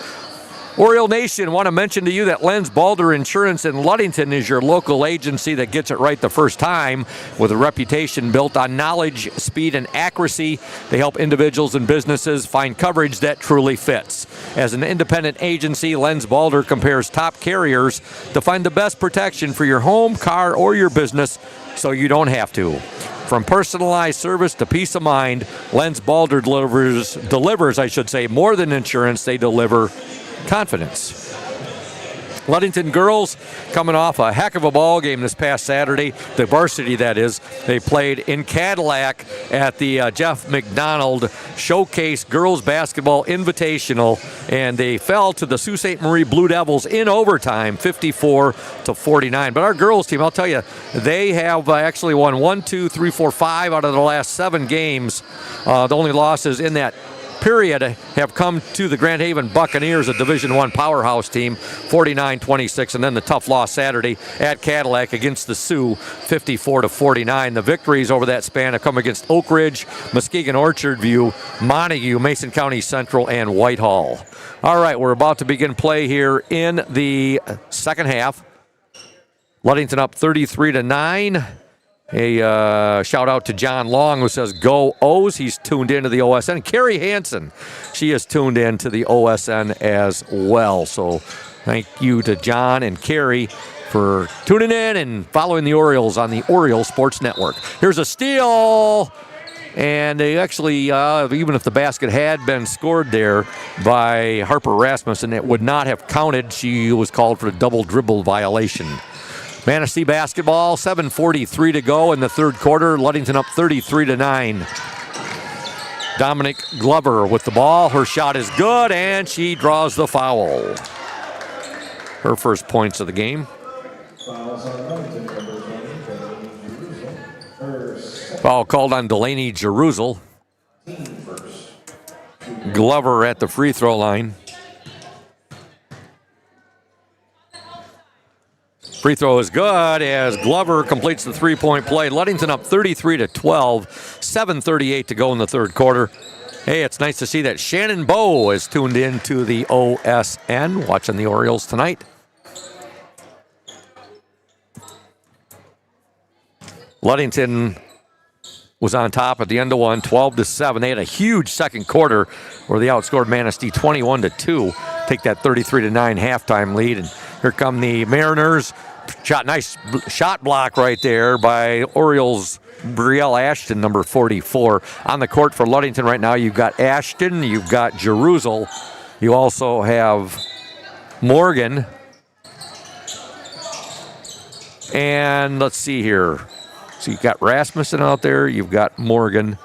Oriole Nation, want to mention to you that Lenz Balder Insurance in Ludington is your local agency that gets it right the first time, with a reputation built on knowledge, speed, and accuracy. They help individuals and businesses find coverage that truly fits. As an independent agency, Lenz Balder compares top carriers to find the best protection for your home, car, or your business, so you don't have to. From personalized service to peace of mind, Lenz Balder delivers more than insurance. They deliver confidence. Ludington girls coming off a heck of a ball game this past Saturday, the varsity that is. They played in Cadillac at the Jeff McDonald Showcase Girls Basketball Invitational, and they fell to the Sault Ste. Marie Blue Devils in overtime, 54-49. But our girls team, I'll tell you, they have actually won 5 out of the last 7 games. The only losses in that period have come to the Grand Haven Buccaneers, a Division I powerhouse team, 49-26, and then the tough loss Saturday at Cadillac against the Sioux, 54-49. The victories over that span have come against Oak Ridge, Muskegon Orchard View, Montague, Mason County Central, and Whitehall. All right, we're about to begin play here in the second half. Ludington up 33-9. A shout out to John Long, who says, "Go O's." He's tuned into the OSN. Carrie Hansen, she is tuned in to the OSN as well. So thank you to John and Carrie for tuning in and following the Orioles on the Orioles Sports Network. Here's a steal. And they actually, even if the basket had been scored there by Harper Rasmussen, it would not have counted. She was called for a double dribble violation. Manistee basketball, 7:43 to go in the third quarter. Ludington up 33-9. Dominic Glover with the ball. Her shot is good, and she draws the foul. Her first points of the game. Foul called on Delaney Jerusalem. Glover at the free throw line. Free throw is good as Glover completes the three-point play. Ludington up 33-12, 7:38 to go in the third quarter. Hey, it's nice to see that Shannon Bowe is tuned in to the OSN, watching the Orioles tonight. Ludington was on top at the end of one, 12-7. They had a huge second quarter where they outscored Manistee 21-2, take that 33-9 halftime lead. And here come the Mariners. Nice shot block right there by Orioles Brielle Ashton, number 44. On the court for Ludington right now, you've got Ashton, you've got Jerusalem. You also have Morgan. And let's see here. So you've got Rasmussen out there, you've got Morgan,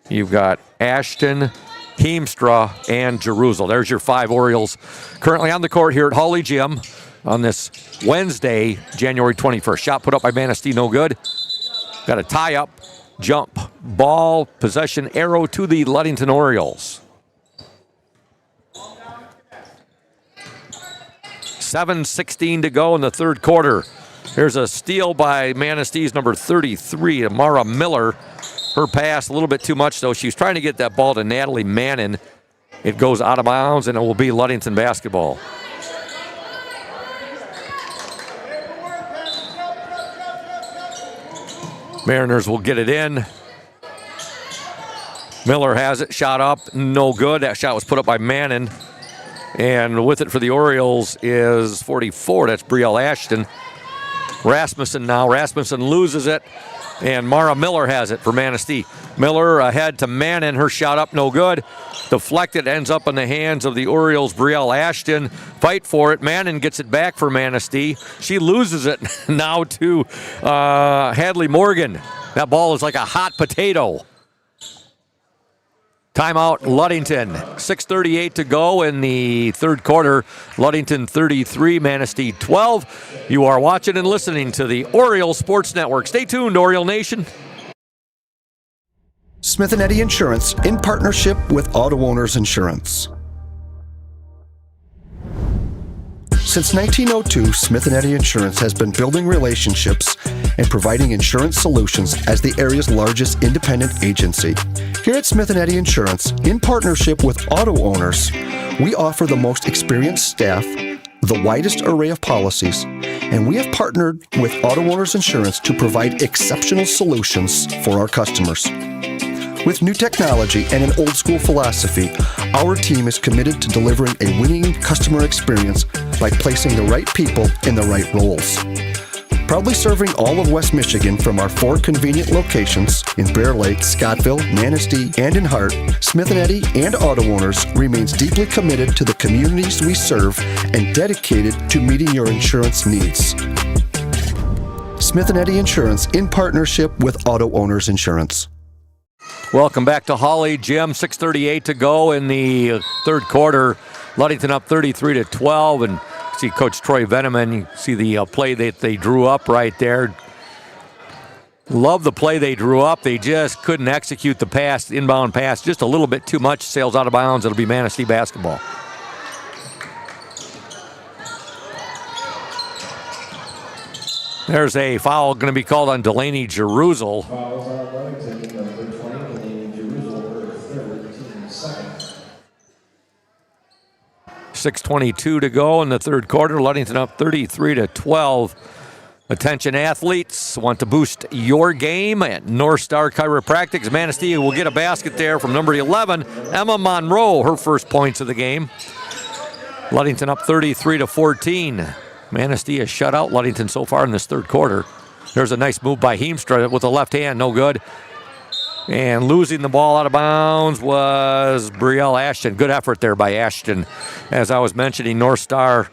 you've got Ashton, Heemstra, and Jerusalem. There's your 5 Orioles currently on the court here at Hawley Gym on this Wednesday, January 21st. Shot put up by Manistee, no good. Got a tie-up, jump, ball, possession, arrow to the Ludington Orioles. 7:16 to go in the third quarter. Here's a steal by Manistee's number 33, Amara Miller. Her pass a little bit too much, though. She was trying to get that ball to Natalie Mannon. It goes out of bounds, and it will be Ludington basketball. Mariners will get it in. Miller has it, shot up, no good. That shot was put up by Mannon. And with it for the Orioles is 44. That's Brielle Ashton. Rasmussen now. Rasmussen loses it, and Mara Miller has it for Manistee. Miller ahead to Mannon. Her shot up, no good. Deflected, ends up in the hands of the Orioles' Brielle Ashton. Fight for it. Mannon gets it back for Manistee. She loses it now to Hadley Morgan. That ball is like a hot potato. Timeout, Ludington. 6:38 to go in the third quarter. Ludington 33, Manistee 12. You are watching and listening to the Orioles Sports Network. Stay tuned, Oriole Nation. Smith & Eddy Insurance in partnership with Auto Owners Insurance. Since 1902, Smith & Eddy Insurance has been building relationships and providing insurance solutions as the area's largest independent agency. Here at Smith & Eddy Insurance, in partnership with Auto Owners, we offer the most experienced staff, the widest array of policies, and we have partnered with Auto Owners Insurance to provide exceptional solutions for our customers. With new technology and an old-school philosophy, our team is committed to delivering a winning customer experience by placing the right people in the right roles. Proudly serving all of West Michigan from our 4 convenient locations in Bear Lake, Scottville, Manistee, and in Hart, Smith & Eddy and Auto Owners remains deeply committed to the communities we serve and dedicated to meeting your insurance needs. Smith & Eddy Insurance in partnership with Auto Owners Insurance. Welcome back to Hawley Gym. 6:38 to go in the third quarter. Ludington up 33-12, and see Coach Troy Veneman. You see the play that they drew up right there. Love the play they drew up. They just couldn't execute the pass, inbound pass, just a little bit too much. Sails out of bounds. It'll be Manistee basketball. There's a foul going to be called on Delaney Jerusalem. Fouls on Ludington, number 20, Delaney Jerusalem, her third, team second. 6:22 to go in the third quarter. Ludington up 33-12. Attention athletes, want to boost your game at North Star Chiropractic. Manistee will get a basket there from number 11, Emma Monroe, her first points of the game. Ludington up 33-14. Manistee has shut out Ludington so far in this third quarter. There's a nice move by Heemstra with the left hand, no good. And losing the ball out of bounds was Brielle Ashton. Good effort there by Ashton. As I was mentioning, North Star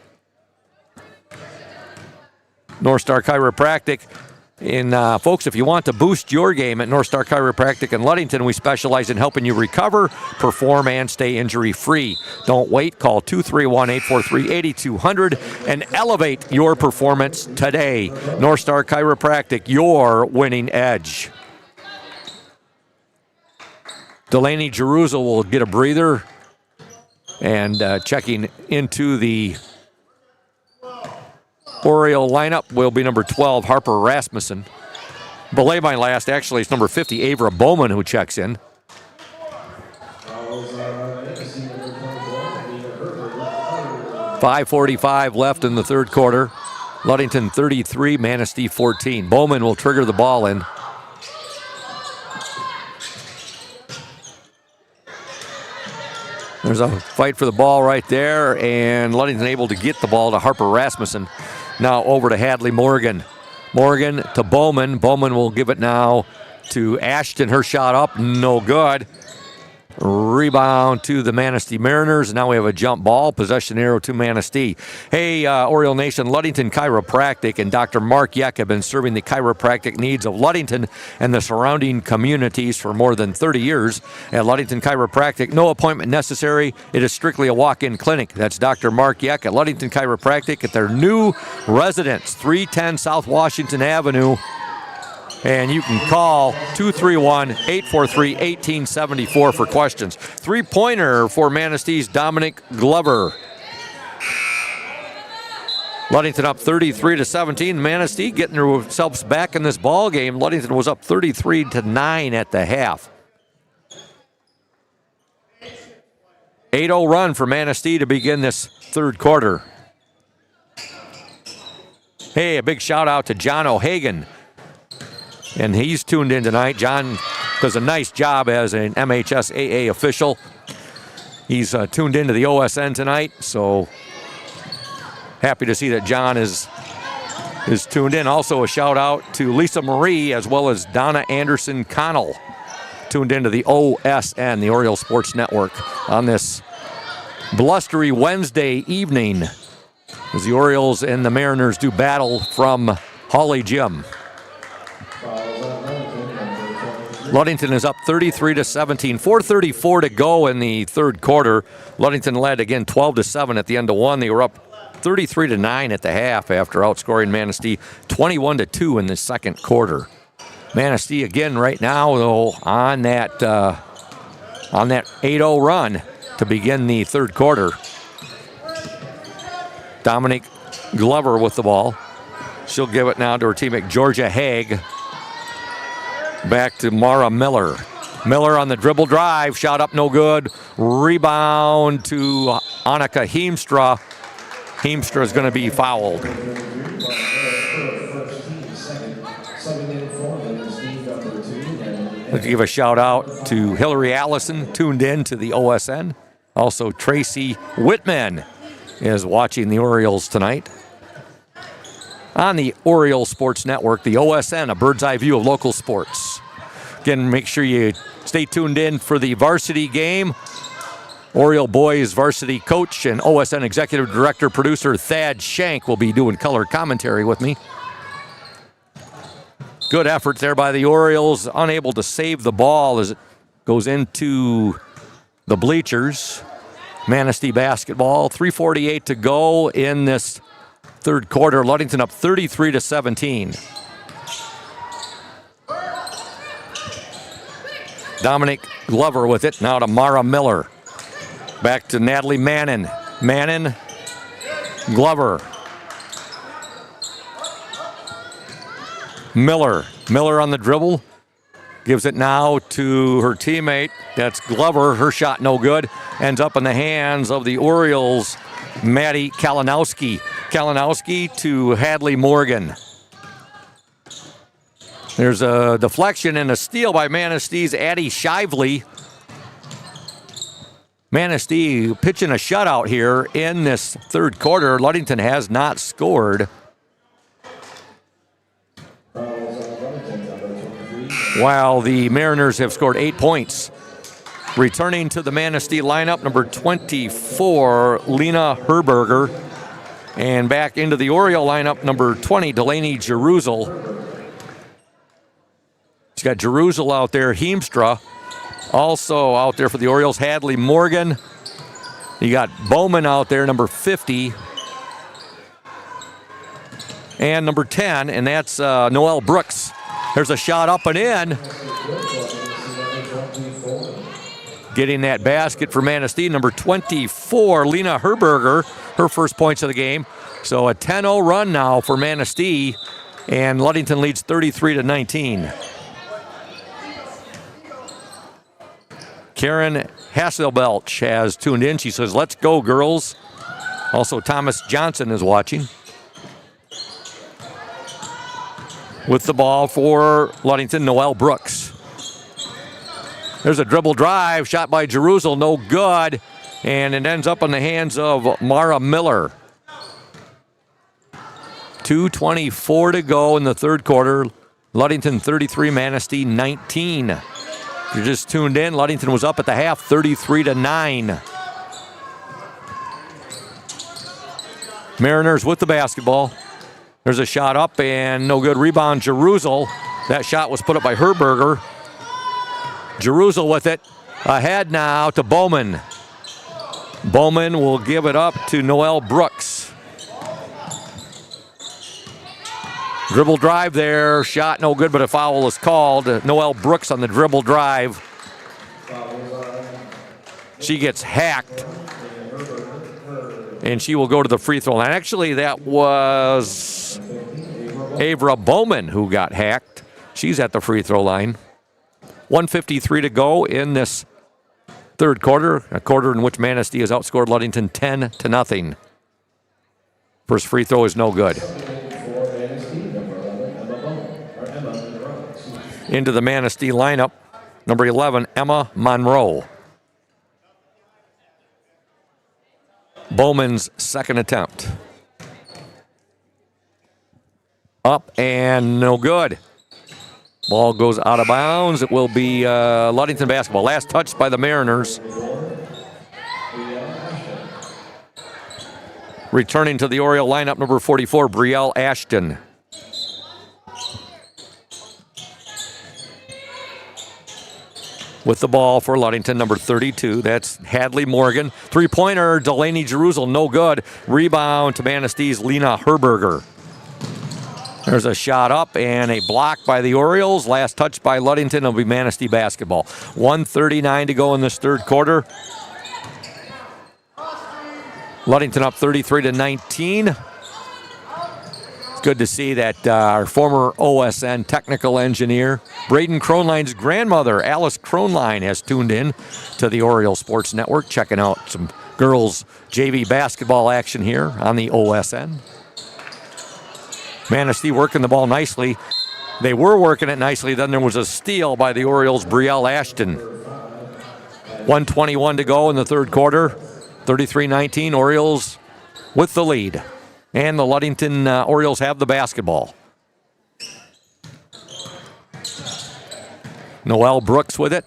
Chiropractic. And folks, if you want to boost your game at North Star Chiropractic in Ludington, we specialize in helping you recover, perform, and stay injury-free. Don't wait. Call 231-843-8200 and elevate your performance today. North Star Chiropractic, your winning edge. Delaney Jerusalem will get a breather. And checking into the Oriole lineup will be number 12, Harper Rasmussen. Belay my last, actually, it's number 50, Avra Bowman, who checks in. 5:45 left in the third quarter. Ludington 33, Manistee 14. Bowman will trigger the ball in. There's a fight for the ball right there, and Ludington able to get the ball to Harper Rasmussen. Now over to Hadley Morgan. Morgan to Bowman. Bowman will give it now to Ashton. Her shot up, no good. Rebound to the Manistee Mariners. Now we have a jump ball. Possession arrow to Manistee. Hey, Oriole Nation, Ludington Chiropractic and Dr. Mark Yeck have been serving the chiropractic needs of Ludington and the surrounding communities for more than 30 years. At Ludington Chiropractic, no appointment necessary. It is strictly a walk-in clinic. That's Dr. Mark Yeck at Ludington Chiropractic at their new residence, 310 South Washington Avenue. And you can call 231-843-1874 for questions. Three-pointer for Manistee's Dominic Glover. Ludington up 33-17. Manistee getting themselves back in this ball game. Ludington was up 33-9 at the half. 8-0 run for Manistee to begin this third quarter. Hey, a big shout out to John O'Hagan. And he's tuned in tonight. John does a nice job as an MHSAA official. He's tuned into the OSN tonight, so happy to see that John is tuned in. Also a shout out to Lisa Marie as well as Donna Anderson Connell, tuned into the OSN, the Oriole Sports Network, on this blustery Wednesday evening as the Orioles and the Mariners do battle from Hawley Gym. Ludington is up 33-17. 4:34 to go in the third quarter. Ludington led again 12-7 at the end of one. They were up 33-9 at the half after outscoring Manistee 21-2 in the second quarter. Manistee again right now though on that 8-0 run to begin the third quarter. Dominic Glover with the ball. She'll give it now to her teammate Georgia Haig. Back to Mara Miller. Miller on the dribble drive. Shot up, no good. Rebound to Annika Heemstra. Heemstra is going to be fouled. Let's give a shout out to Hillary Allison, tuned in to the OSN. Also, Tracy Whitman is watching the Orioles tonight. On the Oriole Sports Network, the OSN, a bird's eye view of local sports. Again, make sure you stay tuned in for the varsity game. Oriole boys varsity coach and OSN executive director producer Thad Shank will be doing color commentary with me. Good effort there by the Orioles, unable to save the ball as it goes into the bleachers. Manistee basketball, 3:48 to go in this third quarter. Ludington up 33-17. Dominic Glover with it. Now to Mara Miller. Back to Natalie Mannon. Mannon, Glover. Miller. Miller on the dribble. Gives it now to her teammate. That's Glover. Her shot no good. Ends up in the hands of the Orioles, Maddie Kalinowski. Kalinowski to Hadley Morgan. There's a deflection and a steal by Manistee's Addie Shively. Manistee pitching a shutout here in this third quarter. Ludington has not scored. While the Mariners have scored 8 points. Returning to the Manistee lineup, number 24, Lena Herberger. And back into the Oriole lineup, number 20, Delaney Jerusel. She's got Jerusel out there, Heemstra. Also out there for the Orioles, Hadley Morgan. You got Bowman out there, number 50. And number 10, and that's Noelle Brooks. There's a shot up and in. Getting that basket for Manistee, number 24, Lena Herberger, her first points of the game. So a 10-0 run now for Manistee, and Ludington leads 33-19. Karen Hasselbelch has tuned in. She says, "Let's go, girls." Also, Thomas Johnson is watching. With the ball for Ludington, Noelle Brooks. There's a dribble drive, shot by Jerusel, no good. And it ends up in the hands of Mara Miller. 2:24 to go in the third quarter. Ludington 33, Manistee 19. If you're just tuned in, Ludington was up at the half, 33-9. Mariners with the basketball. There's a shot up and no good. Rebound, Jerusel. That shot was put up by Herberger. Jerusel with it. Ahead now to Bowman. Bowman will give it up to Noelle Brooks. Dribble drive there. Shot no good, but a foul is called. Noelle Brooks on the dribble drive. She gets hacked. And she will go to the free throw line. Actually, that was Avra Bowman who got hacked. She's at the free throw line. 1:53 to go in this third quarter, a quarter in which Manistee has outscored Ludington 10-0. First free throw is no good. Into the Manistee lineup, number 11, Emma Monroe. Bowman's second attempt. Up and no good. Ball goes out of bounds. It will be Ludington basketball. Last touch by the Mariners. Returning to the Oriole lineup, number 44, Brielle Ashton. With the ball for Ludington, number 32. That's Hadley Morgan. Three-pointer, Delaney Jerusel, no good. Rebound to Manistee's Lena Herberger. There's a shot up and a block by the Orioles. Last touch by Ludington. It'll be Manistee basketball. 1:39 to go in this third quarter. Ludington up 33-19. It's good to see that our former OSN technical engineer, Braden Kronline's grandmother, Alice Kronline, has tuned in to the Orioles Sports Network, checking out some girls' JV basketball action here on the OSN. Manistee working the ball nicely. They were working it nicely. Then there was a steal by the Orioles' Brielle Ashton. 1:21 to go in the third quarter. 33-19, Orioles with the lead. And the Ludington Orioles have the basketball. Noelle Brooks with it.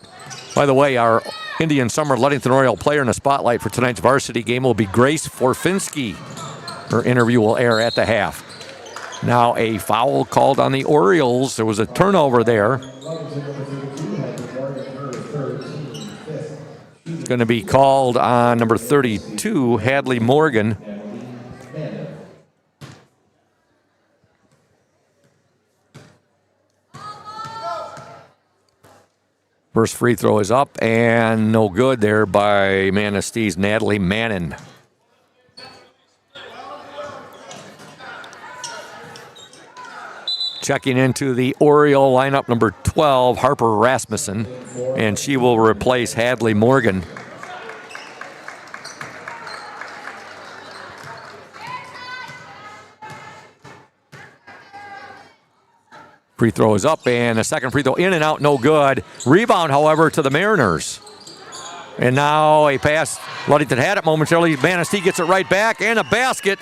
By the way, our Indian Summer Ludington Oriole player in the spotlight for tonight's varsity game will be Grace Forfinski. Her interview will air at the half. Now a foul called on the Orioles. There was a turnover there. It's going to be called on number 32, Hadley Morgan. First free throw is up and no good there by Manistee's Natalie Mannon. Checking into the Oriole lineup, number 12, Harper Rasmussen, and she will replace Hadley Morgan. Free throw is up, and a second free throw in and out, no good. Rebound, however, to the Mariners. And now a pass. Ludington had it momentarily. Manistee gets it right back, and a basket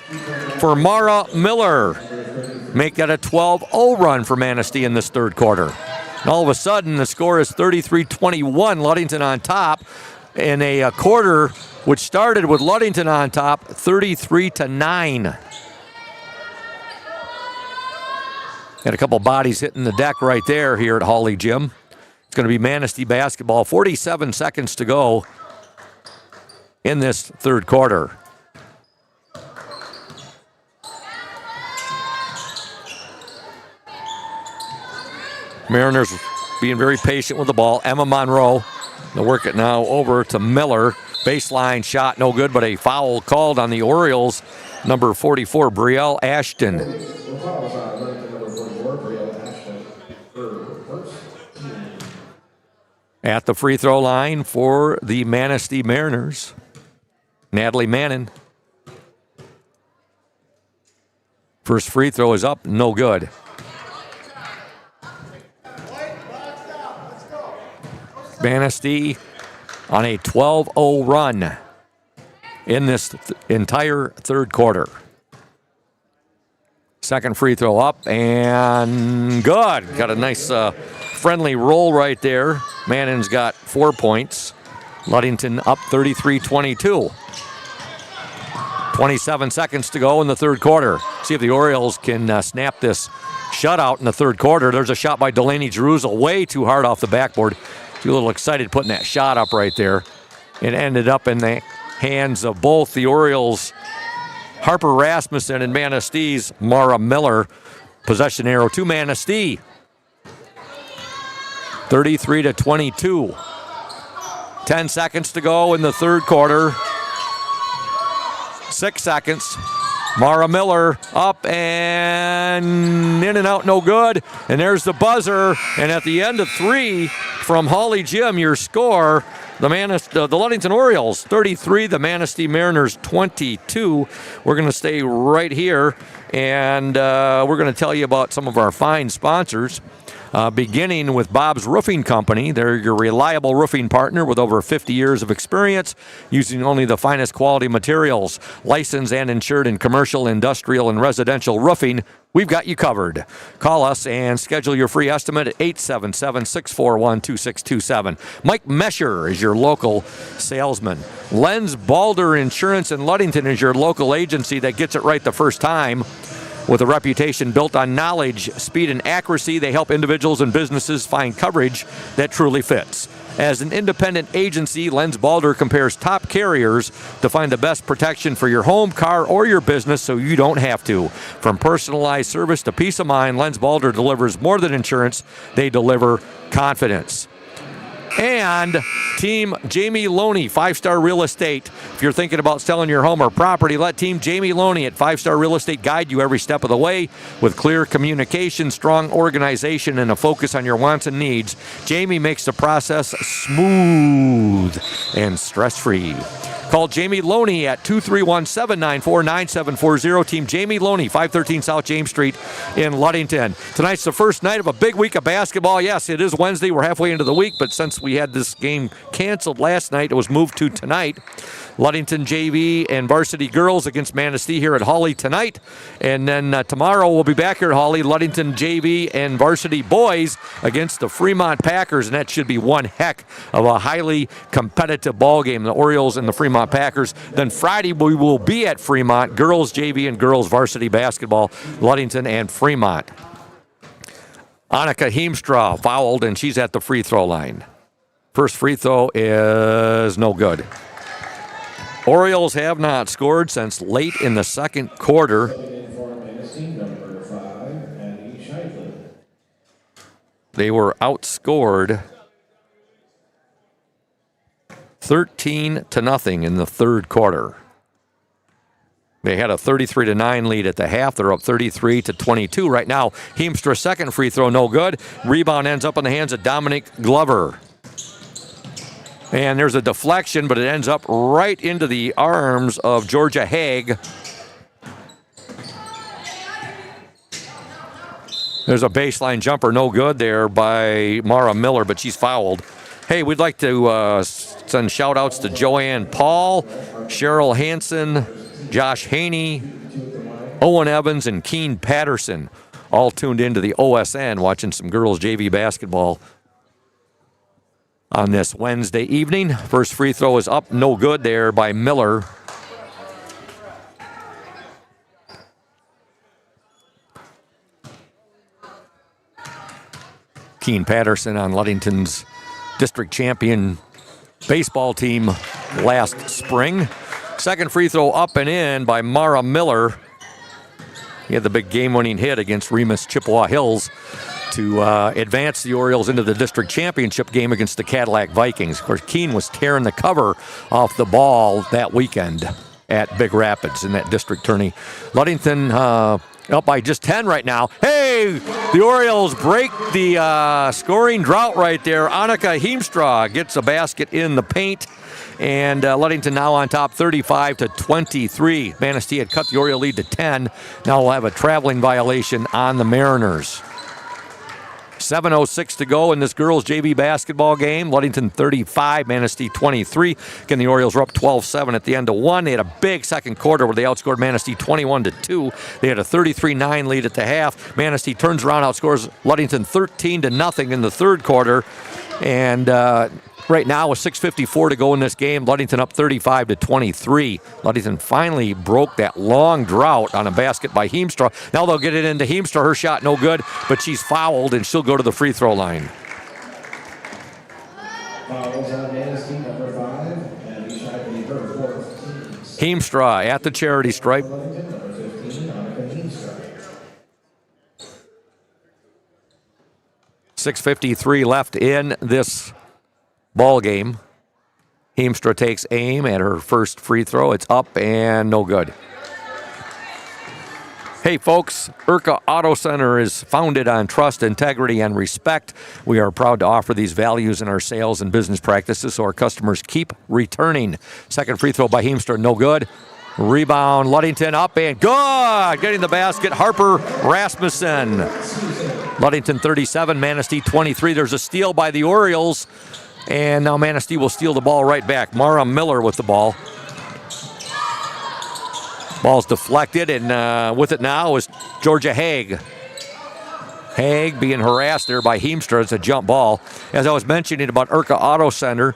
for Mara Miller. Make that a 12-0 run for Manistee in this third quarter. And all of a sudden, the score is 33-21. Ludington on top in a quarter which started with Ludington on top, 33-9. Got a couple bodies hitting the deck right there here at Hawley Gym. It's going to be Manistee basketball. 47 seconds to go in this third quarter. Mariners being very patient with the ball. Emma Monroe, they'll work it now over to Miller. Baseline shot, no good, but a foul called on the Orioles. Number 44, Brielle Ashton. At the free throw line for the Manistee Mariners, Natalie Mannon. First free throw is up, no good. Manistee on a 12-0 run in this entire third quarter. Second free throw up and good. Got a nice friendly roll right there. Mannon's got 4 points. Ludington up 33-22. 27 seconds to go in the third quarter. See if the Orioles can snap this shutout in the third quarter. There's a shot by Delaney Jerusalem, way too hard off the backboard. She's a little excited putting that shot up right there. It ended up in the hands of both the Orioles' Harper Rasmussen and Manistee's Mara Miller. Possession arrow to Manistee. 33-22. 10 seconds to go in the third quarter. 6 seconds. Mara Miller up and in and out, no good. And there's the buzzer. And at the end of 3 from Hawley Gym, your score, the Ludington Orioles 33, the Manistee Mariners 22. We're going to stay right here, and we're going to tell you about some of our fine sponsors. Beginning with Bob's Roofing Company. They're your reliable roofing partner with over 50 years of experience using only the finest quality materials. Licensed and insured in commercial, industrial, and residential roofing. We've got you covered. Call us and schedule your free estimate at 877-641-2627. Mike Mesher is your local salesman. Lenz Balder Insurance in Ludington is your local agency that gets it right the first time. With a reputation built on knowledge, speed, and accuracy, they help individuals and businesses find coverage that truly fits. As an independent agency, Lenz Balder compares top carriers to find the best protection for your home, car, or your business so you don't have to. From personalized service to peace of mind, Lenz Balder delivers more than insurance. They deliver confidence. And Team Jamie Loney, 5-Star Real Estate. If you're thinking about selling your home or property, let Team Jamie Loney at 5-Star Real Estate guide you every step of the way with clear communication, strong organization, and a focus on your wants and needs. Jamie makes the process smooth and stress-free. Call Jamie Loney at 231-794-9740. Team Jamie Loney, 513 South James Street in Ludington. Tonight's the first night of a big week of basketball. Yes, it is Wednesday. We're halfway into the week, but since we had this game canceled last night, it was moved to tonight. Ludington JV and varsity girls against Manistee here at Hawley tonight. And then tomorrow we'll be back here at Hawley, Ludington JV and varsity boys against the Fremont Packers. And that should be one heck of a highly competitive ball game, the Orioles and the Fremont Packers. Then Friday we will be at Fremont, girls JV and girls varsity basketball, Ludington and Fremont. Annika Heemstra fouled, and she's at the free throw line. First free throw is no good. Orioles have not scored since late in the second quarter. They were outscored 13-0 in the third quarter. They had a 33-9 lead at the half. They're up 33-22 right now. Heemstra second free throw, no good. Rebound ends up in the hands of Dominic Glover. And there's a deflection, but it ends up right into the arms of Georgia Haig. There's a baseline jumper, no good there by Mara Miller, but she's fouled. Hey, we'd like to congrats and shout-outs to Joanne Paul, Cheryl Hansen, Josh Haney, Owen Evans, and Keen Patterson, all tuned into the OSN watching some girls JV basketball on this Wednesday evening. First free throw is up, no good there by Miller. Keen Patterson on Ludington's district champion baseball team last spring. Second free throw up and in by Mara Miller. He had the big game-winning hit against Remus Chippewa Hills to advance the Orioles into the district championship game against the Cadillac Vikings. Of course, Keene was tearing the cover off the ball that weekend at Big Rapids in that district tourney. Ludington up by just 10 right now. Hey, the Orioles break the scoring drought right there. Annika Heemstra gets a basket in the paint. And Ludington now on top 35-23. Manistee had cut the Oriole lead to 10. Now we'll have a traveling violation on the Mariners. 7:06 to go in this girls JV basketball game. Ludington 35, Manistee 23. Again, the Orioles were up 12-7 at the end of one. They had a big second quarter where they outscored Manistee 21-2. They had a 33-9 lead at the half. Manistee turns around, outscores Ludington 13-0 in the third quarter. And right now with 6:54 to go in this game, Ludington up 35-23. Ludington finally broke that long drought on a basket by Heemstra. Now they'll get it into Heemstra. Her shot no good, but she's fouled and she'll go to the free throw line. Fouls on Manistee, number 5, and each side will be her fourth. Heemstra at the charity stripe. Ludington, number 15, Annika Heemstra. 6:53 left in this ball game. Heemstra takes aim at her first free throw. It's up and no good. Hey folks, Urca Auto Center is founded on trust, integrity, and respect. We are proud to offer these values in our sales and business practices so our customers keep returning. Second free throw by Heemstra, no good. Rebound, Ludington up and good! Getting the basket, Harper Rasmussen. Ludington 37, Manistee 23. There's a steal by the Orioles. And now Manistee will steal the ball right back. Mara Miller with the ball. Ball's deflected, and with it now is Georgia Haig. Haig being harassed there by Heemstra. It's a jump ball. As I was mentioning about Urca Auto Center,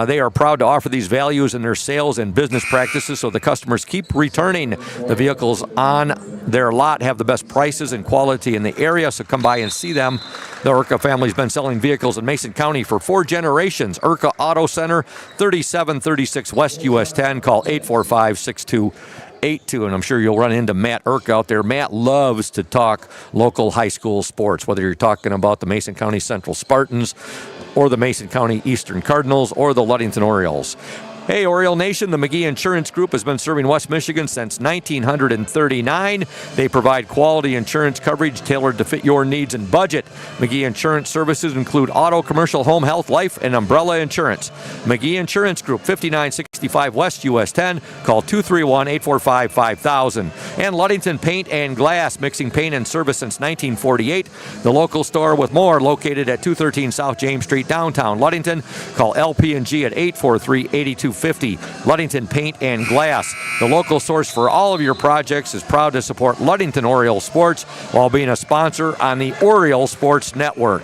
they are proud to offer these values in their sales and business practices so the customers keep returning. The vehicles on their lot have the best prices and quality in the area, so come by and see them. The Urca family's been selling vehicles in Mason County for 4 generations. Urca Auto Center, 3736 West US 10. Call 845-6282. And I'm sure you'll run into Matt Urca out there. Matt loves to talk local high school sports, whether you're talking about the Mason County Central Spartans or the Mason County Eastern Cardinals or the Ludington Orioles. Hey, Oriole Nation, the McGee Insurance Group has been serving West Michigan since 1939. They provide quality insurance coverage tailored to fit your needs and budget. McGee Insurance services include auto, commercial, home, health, life, and umbrella insurance. McGee Insurance Group, 5965 West US 10. Call 231-845-5000. And Ludington Paint and Glass, mixing paint and service since 1948. The local store with more located at 213 South James Street, downtown Ludington. Call LP&G at 843-8250. Ludington Paint and Glass. The local source for all of your projects is proud to support Ludington Orioles sports while being a sponsor on the Oriole Sports Network.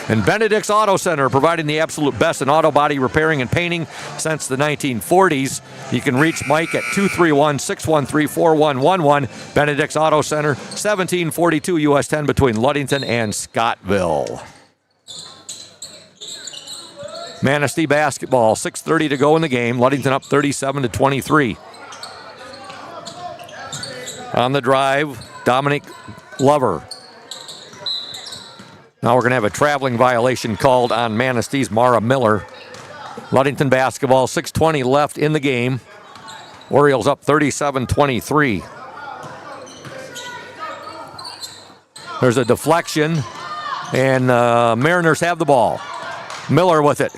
And Benedict's Auto Center, providing the absolute best in auto body repairing and painting since the 1940s. You can reach Mike at 231-613-4111. Benedict's Auto Center, 1742 US 10 between Ludington and Scottville. Manistee basketball, 6:30 to go in the game. Ludington up 37-23. On the drive, Dominic Glover. Now we're going to have a traveling violation called on Manistee's Mara Miller. Ludington basketball, 6:20 left in the game. Orioles up 37-23. There's a deflection, and Mariners have the ball. Miller with it.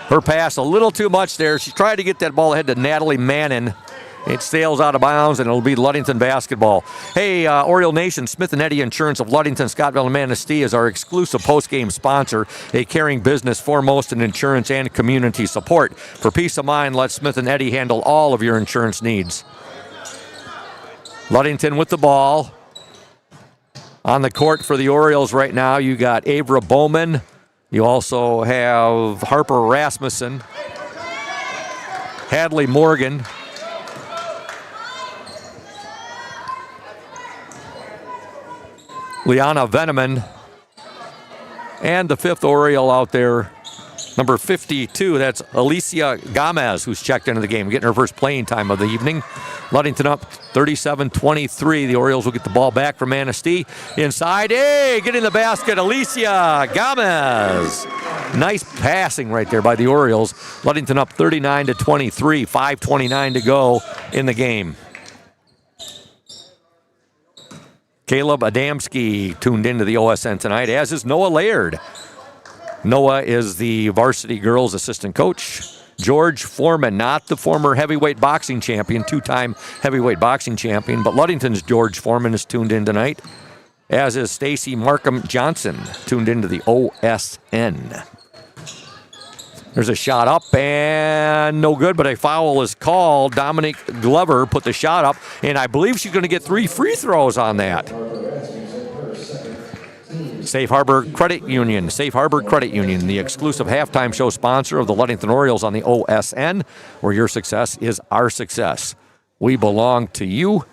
Her pass a little too much there. She tried to get that ball ahead to Natalie Mannon, It sails out of bounds, and it'll be Ludington basketball. Hey, Oriole Nation, Smith & Eddy Insurance of Ludington, Scottville, and Manistee is our exclusive postgame sponsor, a caring business foremost in insurance and community support. For peace of mind, let Smith & Eddy handle all of your insurance needs. Ludington with the ball. On the court for the Orioles right now, you got Avra Bowman. You also have Harper Rasmussen, Hadley Morgan, Liana Veneman, and the fifth Oriole out there, number 52, that's Alicia Gomez, who's checked into the game, getting her first playing time of the evening. Ludington up 37-23. The Orioles will get the ball back from Manistee. Inside, hey, get in the basket, Alicia Gomez. Nice passing right there by the Orioles. Ludington up 39-23, 5:29 to go in the game. Caleb Adamski tuned into the OSN tonight, as is Noah Laird. Noah is the varsity girls assistant coach. George Foreman, not the former heavyweight boxing champion, two-time heavyweight boxing champion, but Ludington's George Foreman is tuned in tonight, as is Stacy Markham Johnson, tuned into the OSN. There's a shot up and no good, but a foul is called. Dominic Glover put the shot up, and I believe she's going to get 3 free throws on that. Safe Harbor Credit Union. Safe Harbor Credit Union, the exclusive halftime show sponsor of the Ludington Orioles on the OSN, where your success is our success. We belong to you.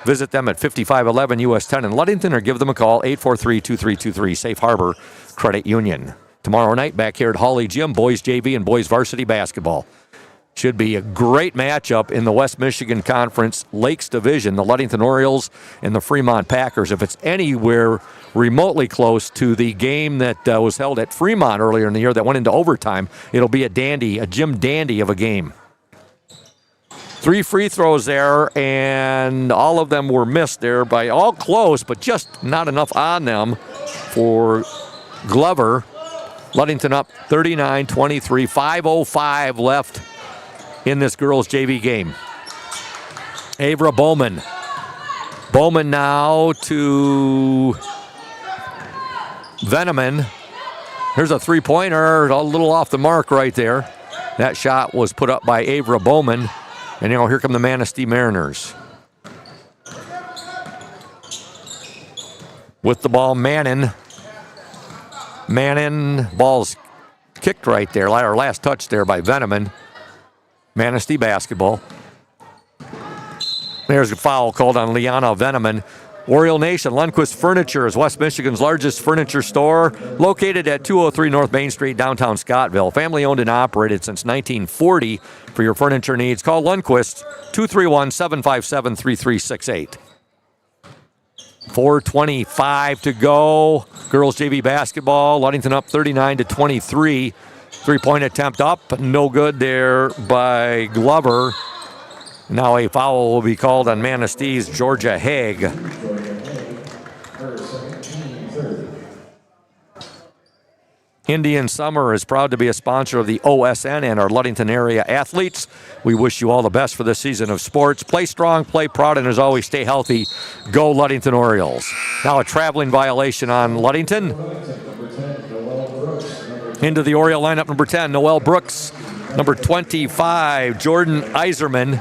Visit them at 5511 US 10 in Ludington or give them a call, 843-2323, Safe Harbor Credit Union. Tomorrow night, back here at Hawley Gym, boys JV and boys varsity basketball. Should be a great matchup in the West Michigan Conference Lakes Division, the Ludington Orioles and the Fremont Packers. If it's anywhere remotely close to the game that was held at Fremont earlier in the year that went into overtime, it'll be a gym dandy of a game. 3 free throws there, and all of them were missed there by all close, but just not enough on them for Glover. Ludington up 39-23, 5:05 left in this girls' JV game. Avra Bowman. Bowman now to Veneman. Here's a three-pointer, a little off the mark right there. That shot was put up by Avra Bowman. And now here come the Manistee Mariners. With the ball, Manning. Ball's kicked right there. Our last touch there by Veneman. Manistee basketball. There's a foul called on Liana Veneman. Oriole Nation, Lundquist Furniture is West Michigan's largest furniture store, located at 203 North Main Street, downtown Scottville. Family owned and operated since 1940. For your furniture needs, call Lundquist, 231-757-3368. 4:25 to go. Girls JV basketball, Ludington up 39-23. Three-point attempt up, no good there by Glover. Now a foul will be called on Manistee's Georgia Haig. Indian Summer is proud to be a sponsor of the OSN and our Ludington area athletes. We wish you all the best for this season of sports. Play strong, play proud, and as always, stay healthy. Go Ludington Orioles. Now a traveling violation on Ludington. Into the Oriole lineup, number 10, Noelle Brooks. Number 25, Jordan Iserman.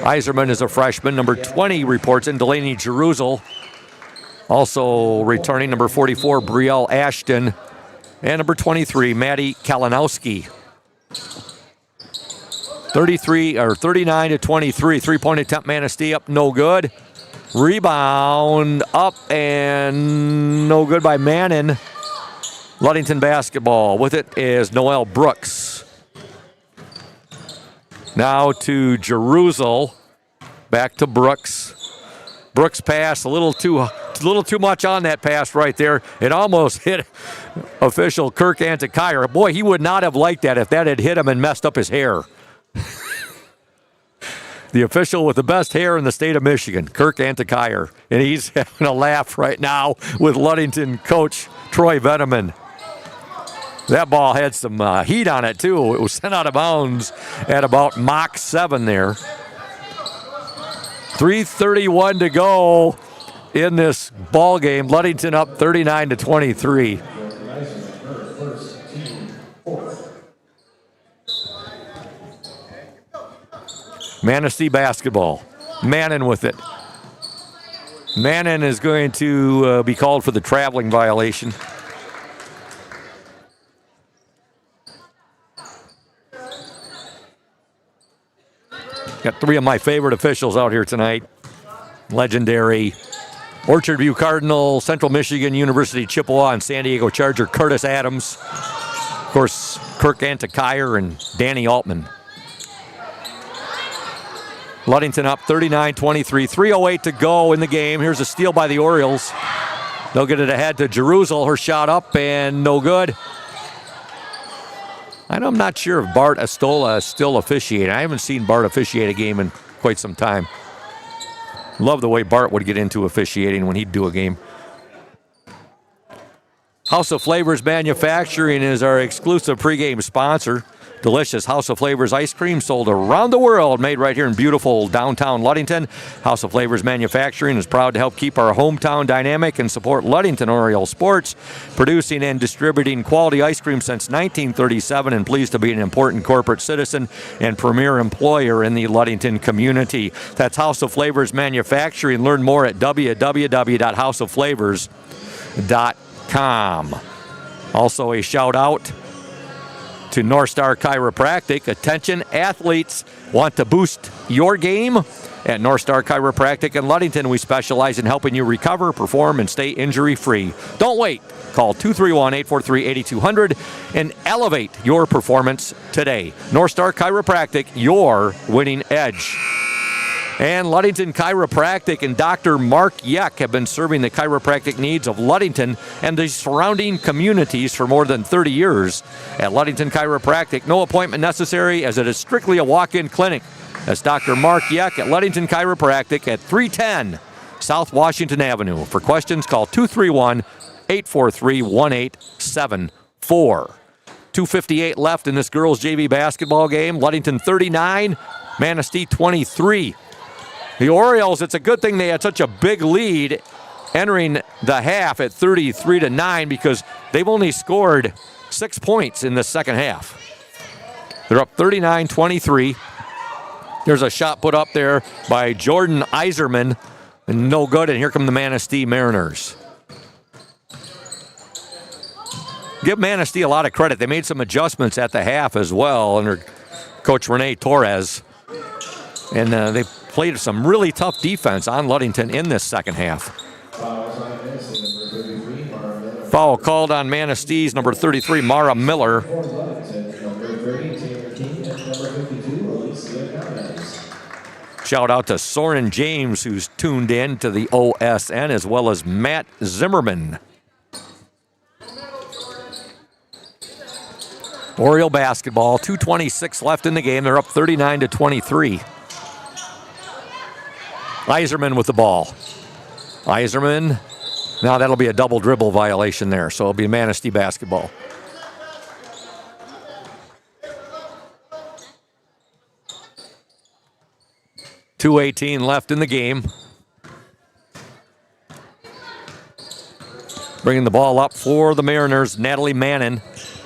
Iserman is a freshman. Number 20 reports in Delaney Jerusalem. Also returning, number 44, Brielle Ashton. And number 23, Maddie Kalinowski. 39-23, three-point attempt, Manistee up, no good. Rebound up and no good by Manning. Ludington basketball. With it is Noelle Brooks. Now to Jerusalem. Back to Brooks. Brooks pass a little too much on that pass right there. It almost hit official Kirk Antikyre. Boy, he would not have liked that if that had hit him and messed up his hair. The official with the best hair in the state of Michigan, Kirk Antikyre. And he's having a laugh right now with Ludington coach Troy Veneman. That ball had some heat on it, too. It was sent out of bounds at about Mach 7 there. 3:31 to go in this ball game. Ludington up 39-23. Manistee basketball. Mannon with it. Mannon is going to be called for the traveling violation. Got three of my favorite officials out here tonight. Legendary Orchard View Cardinal, Central Michigan University Chippewa, and San Diego Charger Curtis Adams. Of course, Kirk Antikyr and Danny Altman. Ludington up 39-23, 3:08 to go in the game. Here's a steal by the Orioles. They'll get it ahead to Jerusalem. Her shot up and no good. I'm not sure if Bart Astola is still officiating. I haven't seen Bart officiate a game in quite some time. Love the way Bart would get into officiating when he'd do a game. House of Flavors Manufacturing is our exclusive pregame sponsor. Delicious House of Flavors ice cream sold around the world, made right here in beautiful downtown Ludington. House of Flavors Manufacturing is proud to help keep our hometown dynamic and support Ludington Orioles sports, producing and distributing quality ice cream since 1937, and pleased to be an important corporate citizen and premier employer in the Ludington community. That's House of Flavors Manufacturing. Learn more at www.houseofflavors.com. Also a shout out to North Star Chiropractic. Attention, athletes want to boost your game. At North Star Chiropractic in Ludington, we specialize in helping you recover, perform, and stay injury-free. Don't wait. Call 231-843-8200 and elevate your performance today. North Star Chiropractic, your winning edge. And Ludington Chiropractic and Dr. Mark Yeck have been serving the chiropractic needs of Ludington and the surrounding communities for more than 30 years. At Ludington Chiropractic, no appointment necessary as it is strictly a walk-in clinic. That's Dr. Mark Yeck at Ludington Chiropractic at 310 South Washington Avenue. For questions, call 231-843-1874. 2:58 left in this girls' JV basketball game. Ludington 39, Manistee 23. The Orioles, it's a good thing they had such a big lead entering the half at 33-9 because they've only scored 6 points in the second half. They're up 39-23. There's a shot put up there by Jordan Iserman, and no good, and here come the Manistee Mariners. Give Manistee a lot of credit. They made some adjustments at the half as well under Coach Rene Torres, and they played some really tough defense on Ludington in this second half. Foul called on Manistee's number 33, Mara Miller. Shout out to Soren James, who's tuned in to the OSN, as well as Matt Zimmerman. Oriole basketball, 2:26 left in the game. They're up 39-23. Iserman with the ball. Iserman, now that'll be a double dribble violation there, so it'll be Manistee basketball. .218 left in the game. Bringing the ball up for the Mariners, Natalie Mannon.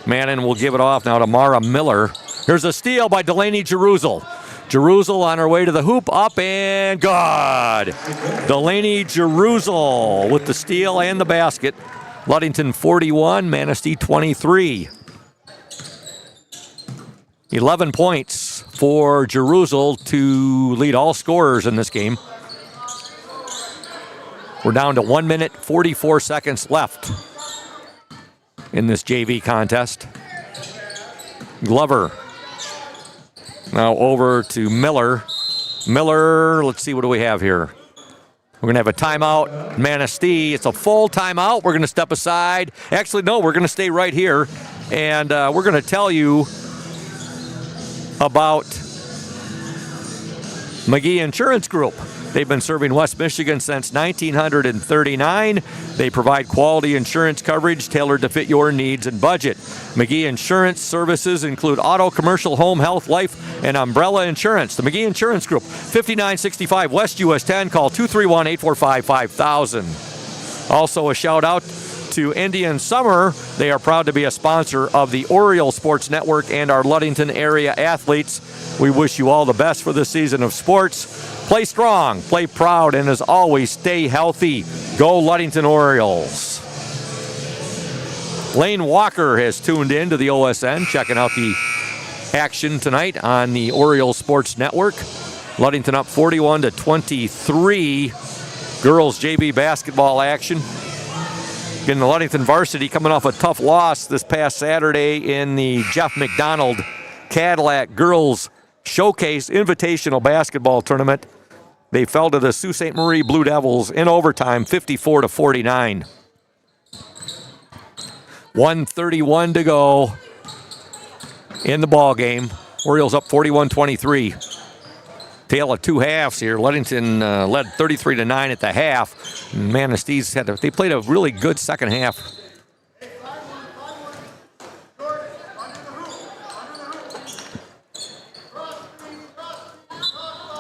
Mannon will give it off now to Mara Miller. Here's a steal by Delaney Jerusalem. Jerusalem on her way to the hoop, up and good. Delaney Jerusalem with the steal and the basket. Ludington 41, Manistee 23. 11 points for Jerusalem to lead all scorers in this game. We're down to 1 minute, 44 seconds left in this JV contest. Glover. Now over to Miller. Miller, let's see, what do we have here? We're going to have a timeout. Manistee, it's a full timeout. We're going to step aside. Actually, no, we're going to stay right here. And we're going to tell you about McGee Insurance Group. They've been serving West Michigan since 1939. They provide quality insurance coverage tailored to fit your needs and budget. McGee Insurance services include auto, commercial, home, health, life, and umbrella insurance. The McGee Insurance Group, 5965 West US 10. Call 231-845-5000. Also a shout out to Indian Summer. They are proud to be a sponsor of the Orioles Sports Network and our Ludington area athletes. We wish you all the best for this season of sports. Play strong, play proud, and as always, stay healthy. Go Ludington Orioles. Lane Walker has tuned in to the OSN, checking out the action tonight on the Orioles Sports Network. Ludington up 41-23. Girls JV basketball action. Again, the Ludington varsity coming off a tough loss this past Saturday in the Jeff McDonald Cadillac Girls Showcase Invitational Basketball Tournament. They fell to the Sault Ste. Marie Blue Devils in overtime, 54-49. 1:31 to go in the ball game. Orioles up 41-23. Tale of two halves here. Ludington led 33-9 at the half. Manistee's they played a really good second half.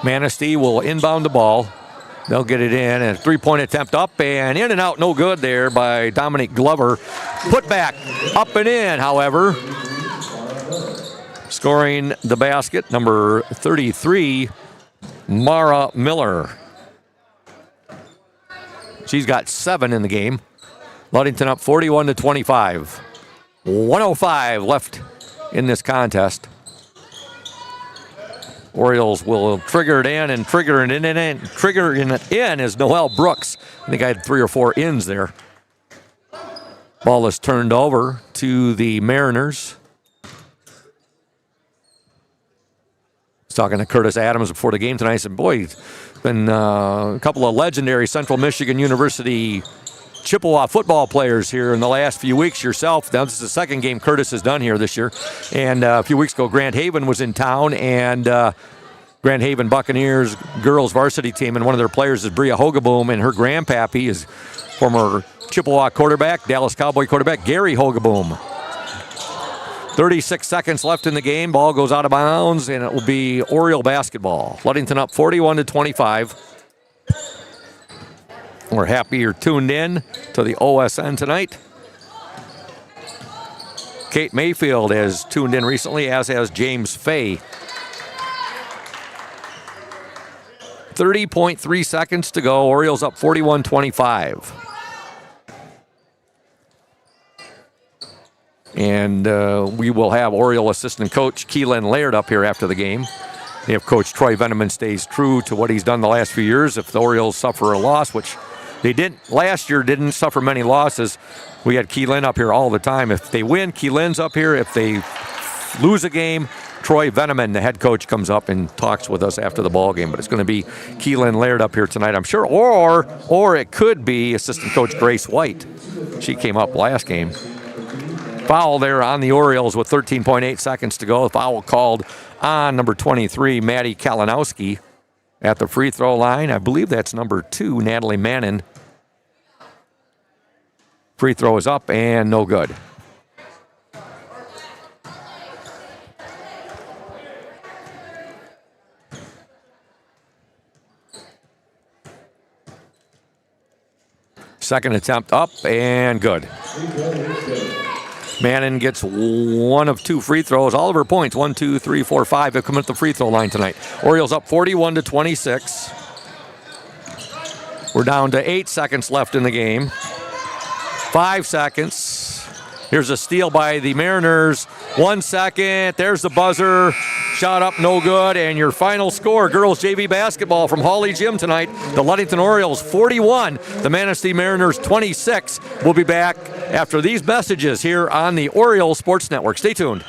Manistee will inbound the ball. They'll get it in, and a three-point attempt up and in and out, no good there by Dominic Glover. Put back, up and in, however. Scoring the basket, number 33, Mara Miller. She's got 7 in the game. Ludington up 41-25. 1:05 left in this contest. Orioles will trigger it in and trigger it in, and triggering it in is Noelle Brooks. I think I had 3 or 4 ins there. Ball is turned over to the Mariners. I was talking to Curtis Adams before the game tonight. I said, boy, it's been a couple of legendary Central Michigan University Chippewa football players here in the last few weeks. Yourself, now this is the second game Curtis has done here this year. And a few weeks ago, Grand Haven was in town, and Grand Haven Buccaneers girls varsity team, and one of their players is Bria Hogaboom, and her grandpappy is former Chippewa quarterback, Dallas Cowboy quarterback, Gary Hogaboom. 36 seconds left in the game. Ball goes out of bounds, and it will be Oriole basketball. Ludington up 41-25. We're happy you're tuned in to the OSN tonight. Kate Mayfield has tuned in recently, as has James Fay. 30.3 seconds to go. Orioles up 41-25. And we will have Oriole assistant coach Keelan Laird up here after the game. If Coach Troy Veneman stays true to what he's done the last few years, if the Orioles suffer a loss, which they didn't last year, didn't suffer many losses. We had Keelan up here all the time. If they win, Keelan's up here. If they lose a game, Troy Veneman, the head coach, comes up and talks with us after the ball game. But it's going to be Keelan Laird up here tonight, I'm sure. Or it could be assistant coach Grace White. She came up last game. Foul there on the Orioles with 13.8 seconds to go. Foul called on number 23, Maddie Kalinowski, at the free throw line. I believe that's number 2, Natalie Mannon. Free throw is up and no good. Second attempt up and good. Mannon gets 1 of 2 free throws. All of her points, 1, 2, 3, 4, 5, have come at the free throw line tonight. Orioles up 41-26. We're down to 8 seconds left in the game. 5 seconds. Here's a steal by the Mariners. 1 second. There's the buzzer. Shot up, no good. And your final score, girls JV basketball from Hawley Gym tonight. The Ludington Orioles 41, the Manistee Mariners 26. We'll be back after these messages here on the Orioles Sports Network. Stay tuned.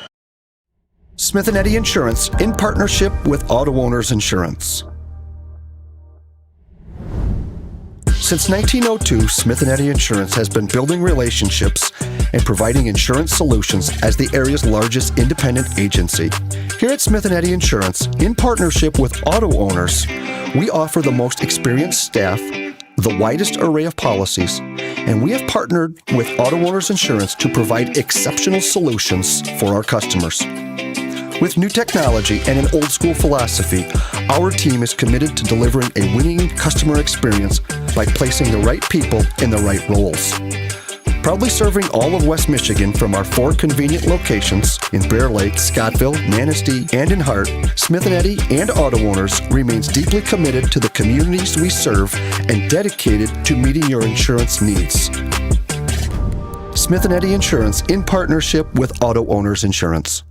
Smith & Eddy Insurance, in partnership with Auto Owners Insurance. Since 1902, Smith & Eddy Insurance has been building relationships and providing insurance solutions as the area's largest independent agency. Here at Smith & Eddy Insurance, in partnership with Auto Owners, We offer the most experienced staff, the widest array of policies, and we have partnered with Auto Owners Insurance to provide exceptional solutions for our customers. With new technology and an old-school philosophy, our team is committed to delivering a winning customer experience by placing the right people in the right roles. Proudly serving all of West Michigan from our 4 convenient locations in Bear Lake, Scottville, Manistee, and in Hart, Smith & Eddy and Auto Owners remains deeply committed to the communities we serve and dedicated to meeting your insurance needs. Smith & Eddy Insurance in partnership with Auto Owners Insurance.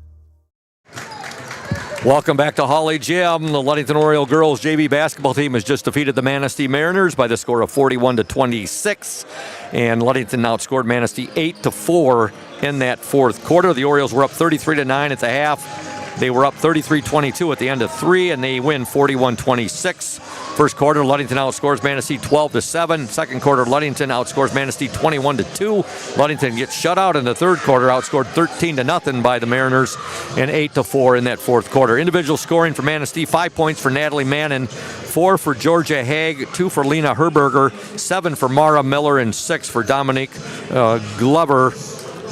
Welcome back to Hawley Gym. The Ludington Orioles girls JV basketball team has just defeated the Manistee Mariners by the score of 41-26. And Ludington outscored Manistee 8-4 in that fourth quarter. The Orioles were up 33-9 at the half. They were up 33-22 at the end of 3, and they win 41-26. First quarter, Ludington outscores Manistee 12-7. Second quarter, Ludington outscores Manistee 21-2. Ludington gets shut out in the third quarter, outscored 13-0 by the Mariners, and 8-4 in that fourth quarter. Individual scoring for Manistee: 5 points for Natalie Mannon, 4 for Georgia Haig, 2 for Lena Herberger, 7 for Mara Miller, and 6 for Dominique Glover.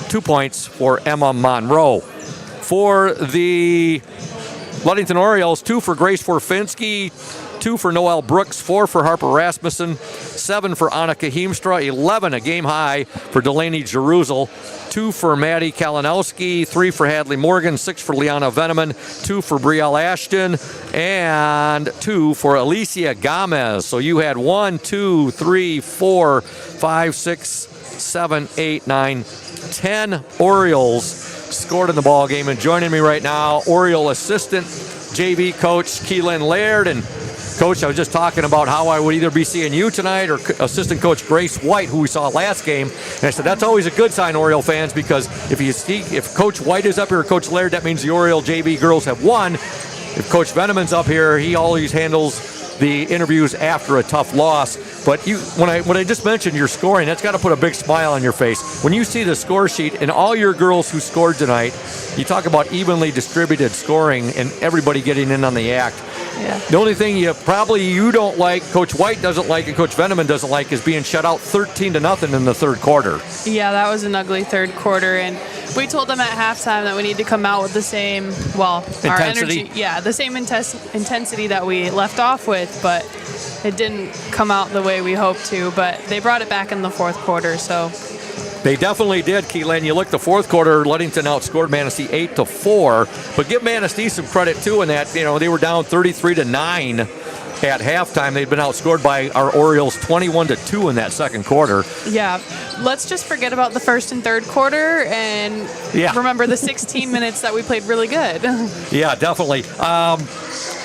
2 points for Emma Monroe. For the Ludington Orioles, 2 for Grace Forfinski, 2 for Noelle Brooks, 4 for Harper Rasmussen, 7 for Annika Heemstra, 11, a game high for Delaney Jerusel, 2 for Maddie Kalinowski, 3 for Hadley Morgan, 6 for Liana Veneman, 2 for Brielle Ashton, and 2 for Alicia Gomez. So you had 1, 2, 3, 4, 5, 6, 7, 8, 9, 10 Orioles scored in the ball game. And joining me right now, Oriole assistant JV coach Keelan Laird. And Coach, I was just talking about how I would either be seeing you tonight or assistant coach Grace White, who we saw last game. And I said, that's always a good sign, Oriole fans, because if Coach White is up here or Coach Laird, that means the Oriole JV girls have won. If Coach Veneman's up here, he always handles the interviews after a tough loss. But when I just mentioned your scoring, that's got to put a big smile on your face. When you see the score sheet and all your girls who scored tonight, you talk about evenly distributed scoring and everybody getting in on the act. Yeah. The only thing you don't like, Coach White doesn't like, and Coach Veneman doesn't like, is being shut out 13-0 in the third quarter. Yeah, that was an ugly third quarter, and we told them at halftime that we need to come out with the same, intensity. Our energy, the same intensity that we left off with, but it didn't come out the way we hoped to. But they brought it back in the fourth quarter, so. They definitely did, Keelan. You look the fourth quarter, Ludington outscored Manistee 8-4, but give Manistee some credit too in that, they were down 33-9 at halftime. They'd been outscored by our Orioles 21-2 in that second quarter. Yeah, let's just forget about the first and third quarter and remember the 16 minutes that we played really good. Yeah, definitely.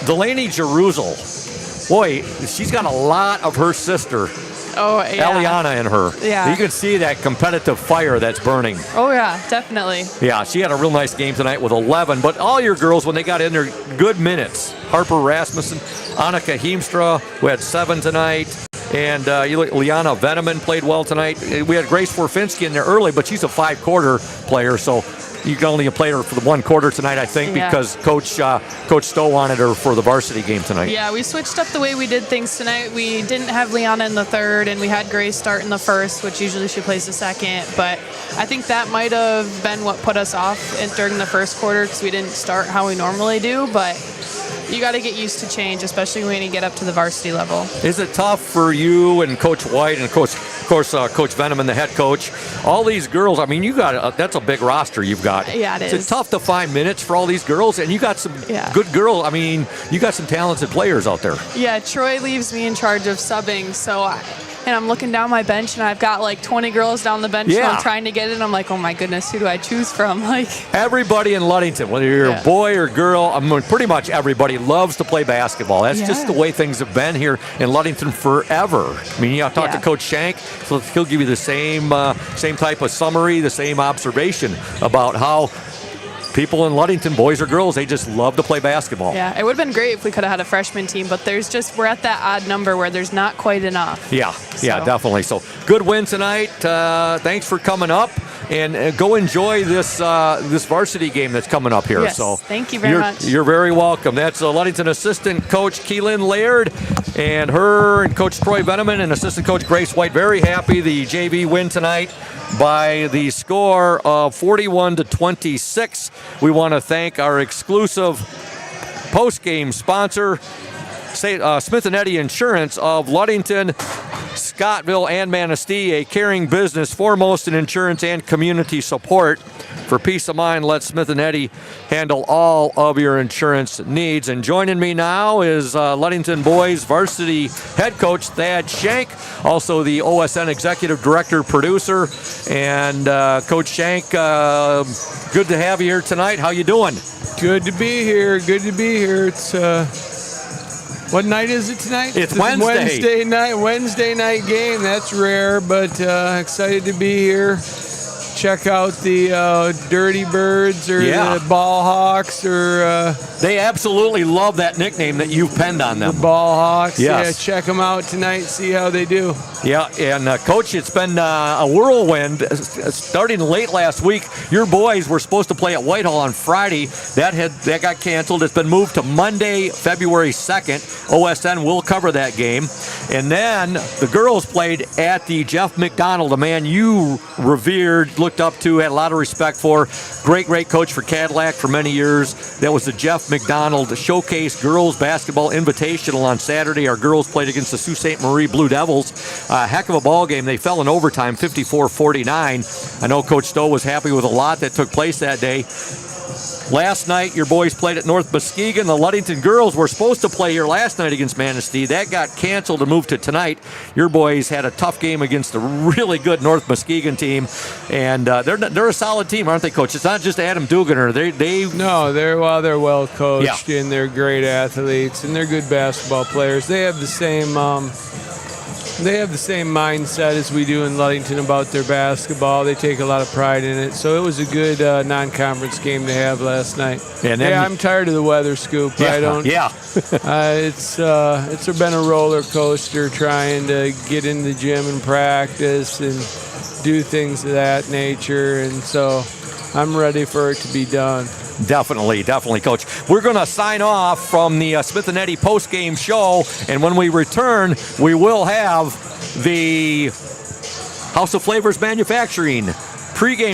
Delaney Jerusel, boy, she's got a lot of her sister Eliana in her. Yeah. You can see that competitive fire that's burning. Oh, yeah, definitely. Yeah, she had a real nice game tonight with 11. But all your girls, when they got in there, good minutes. Harper Rasmussen, Annika Heemstra, who had 7 tonight. And Liana Veneman played well tonight. We had Grace Forfinski in there early, but she's a 5-quarter player, so you can only play her for the 1 quarter tonight, I think, because Coach Stowe wanted her for the varsity game tonight. Yeah, we switched up the way we did things tonight. We didn't have Liana in the third, and we had Grace start in the first, which usually she plays the second. But I think that might have been what put us off during the first quarter, because we didn't start how we normally do. But you got to get used to change, especially when you get up to the varsity level. Is it tough for you and Coach White and, of course, Coach Veneman, the head coach? All these girls, I mean, that's a big roster you've got. Yeah, it is. It's tough to find minutes for all these girls, and you got some good girls. I mean, you got some talented players out there. Yeah, Troy leaves me in charge of subbing, and I'm looking down my bench, and I've got like 20 girls down the bench, and I'm trying to get it. I'm like, oh my goodness, who do I choose from? Everybody in Ludington, whether you're a boy or girl, I mean, pretty much everybody loves to play basketball. That's just the way things have been here in Ludington forever. I mean, you talk to Coach Shank, so he'll give you the same type of summary, the same observation about how people in Ludington, boys or girls, they just love to play basketball. Yeah, it would have been great if we could have had a freshman team, but we're at that odd number where there's not quite enough. Yeah, definitely. So good win tonight. Thanks for coming up. and go enjoy this this varsity game that's coming up here. Yes, so thank you very much. You're very welcome. That's Ludington assistant coach Keelan Laird, and her and Coach Troy Veneman and assistant coach Grace White very happy. The JV win tonight by the score of 41-26. We want to thank our exclusive post-game sponsor, Smith & Eddy Insurance of Ludington, Scottville, and Manistee, a caring business foremost in insurance and community support. For peace of mind, let Smith & Eddy handle all of your insurance needs. And joining me now is Ludington boys varsity head coach Thad Shank, also the OSN executive director producer. And Coach Shank, good to have you here tonight. How you doing? Good to be here. Good to be here. It's what night is it tonight? It's Wednesday. Wednesday night game. That's rare, but excited to be here. Check out the Dirty Birds or the Ball Hawks or they absolutely love that nickname that you've penned on them. The Ball Hawks. Yes. Yeah, check them out tonight. See how they do. Yeah, and Coach, it's been a whirlwind. Starting late last week, your boys were supposed to play at Whitehall on Friday. That got canceled. It's been moved to Monday, February 2nd. OSN will cover that game. And then the girls played at the Jeff McDonald, a man you revered, looked up to, had a lot of respect for. Great coach for Cadillac for many years. That was the Jeff McDonald Showcase Girls Basketball Invitational on Saturday. Our girls played against the Sault Ste. Marie Blue Devils. Heck of a ball game. They fell in overtime, 54-49. I know Coach Stowe was happy with a lot that took place that day. Last night, your boys played at North Muskegon. The Ludington girls were supposed to play here last night against Manistee. That got canceled and moved to tonight. Your boys had a tough game against a really good North Muskegon team, and they're a solid team, aren't they, Coach? It's not just Adam Duganer. They're well coached and they're great athletes and they're good basketball players. They have the same. They have the same mindset as we do in Ludington about their basketball. They take a lot of pride in it. So it was a good non-conference game to have last night. I'm tired of the weather scoop. It's been a roller coaster trying to get in the gym and practice and do things of that nature. And so I'm ready for it to be done. Definitely, Coach. We're going to sign off from the Smith & Eddy post-game show, and when we return, we will have the House of Flavors Manufacturing pregame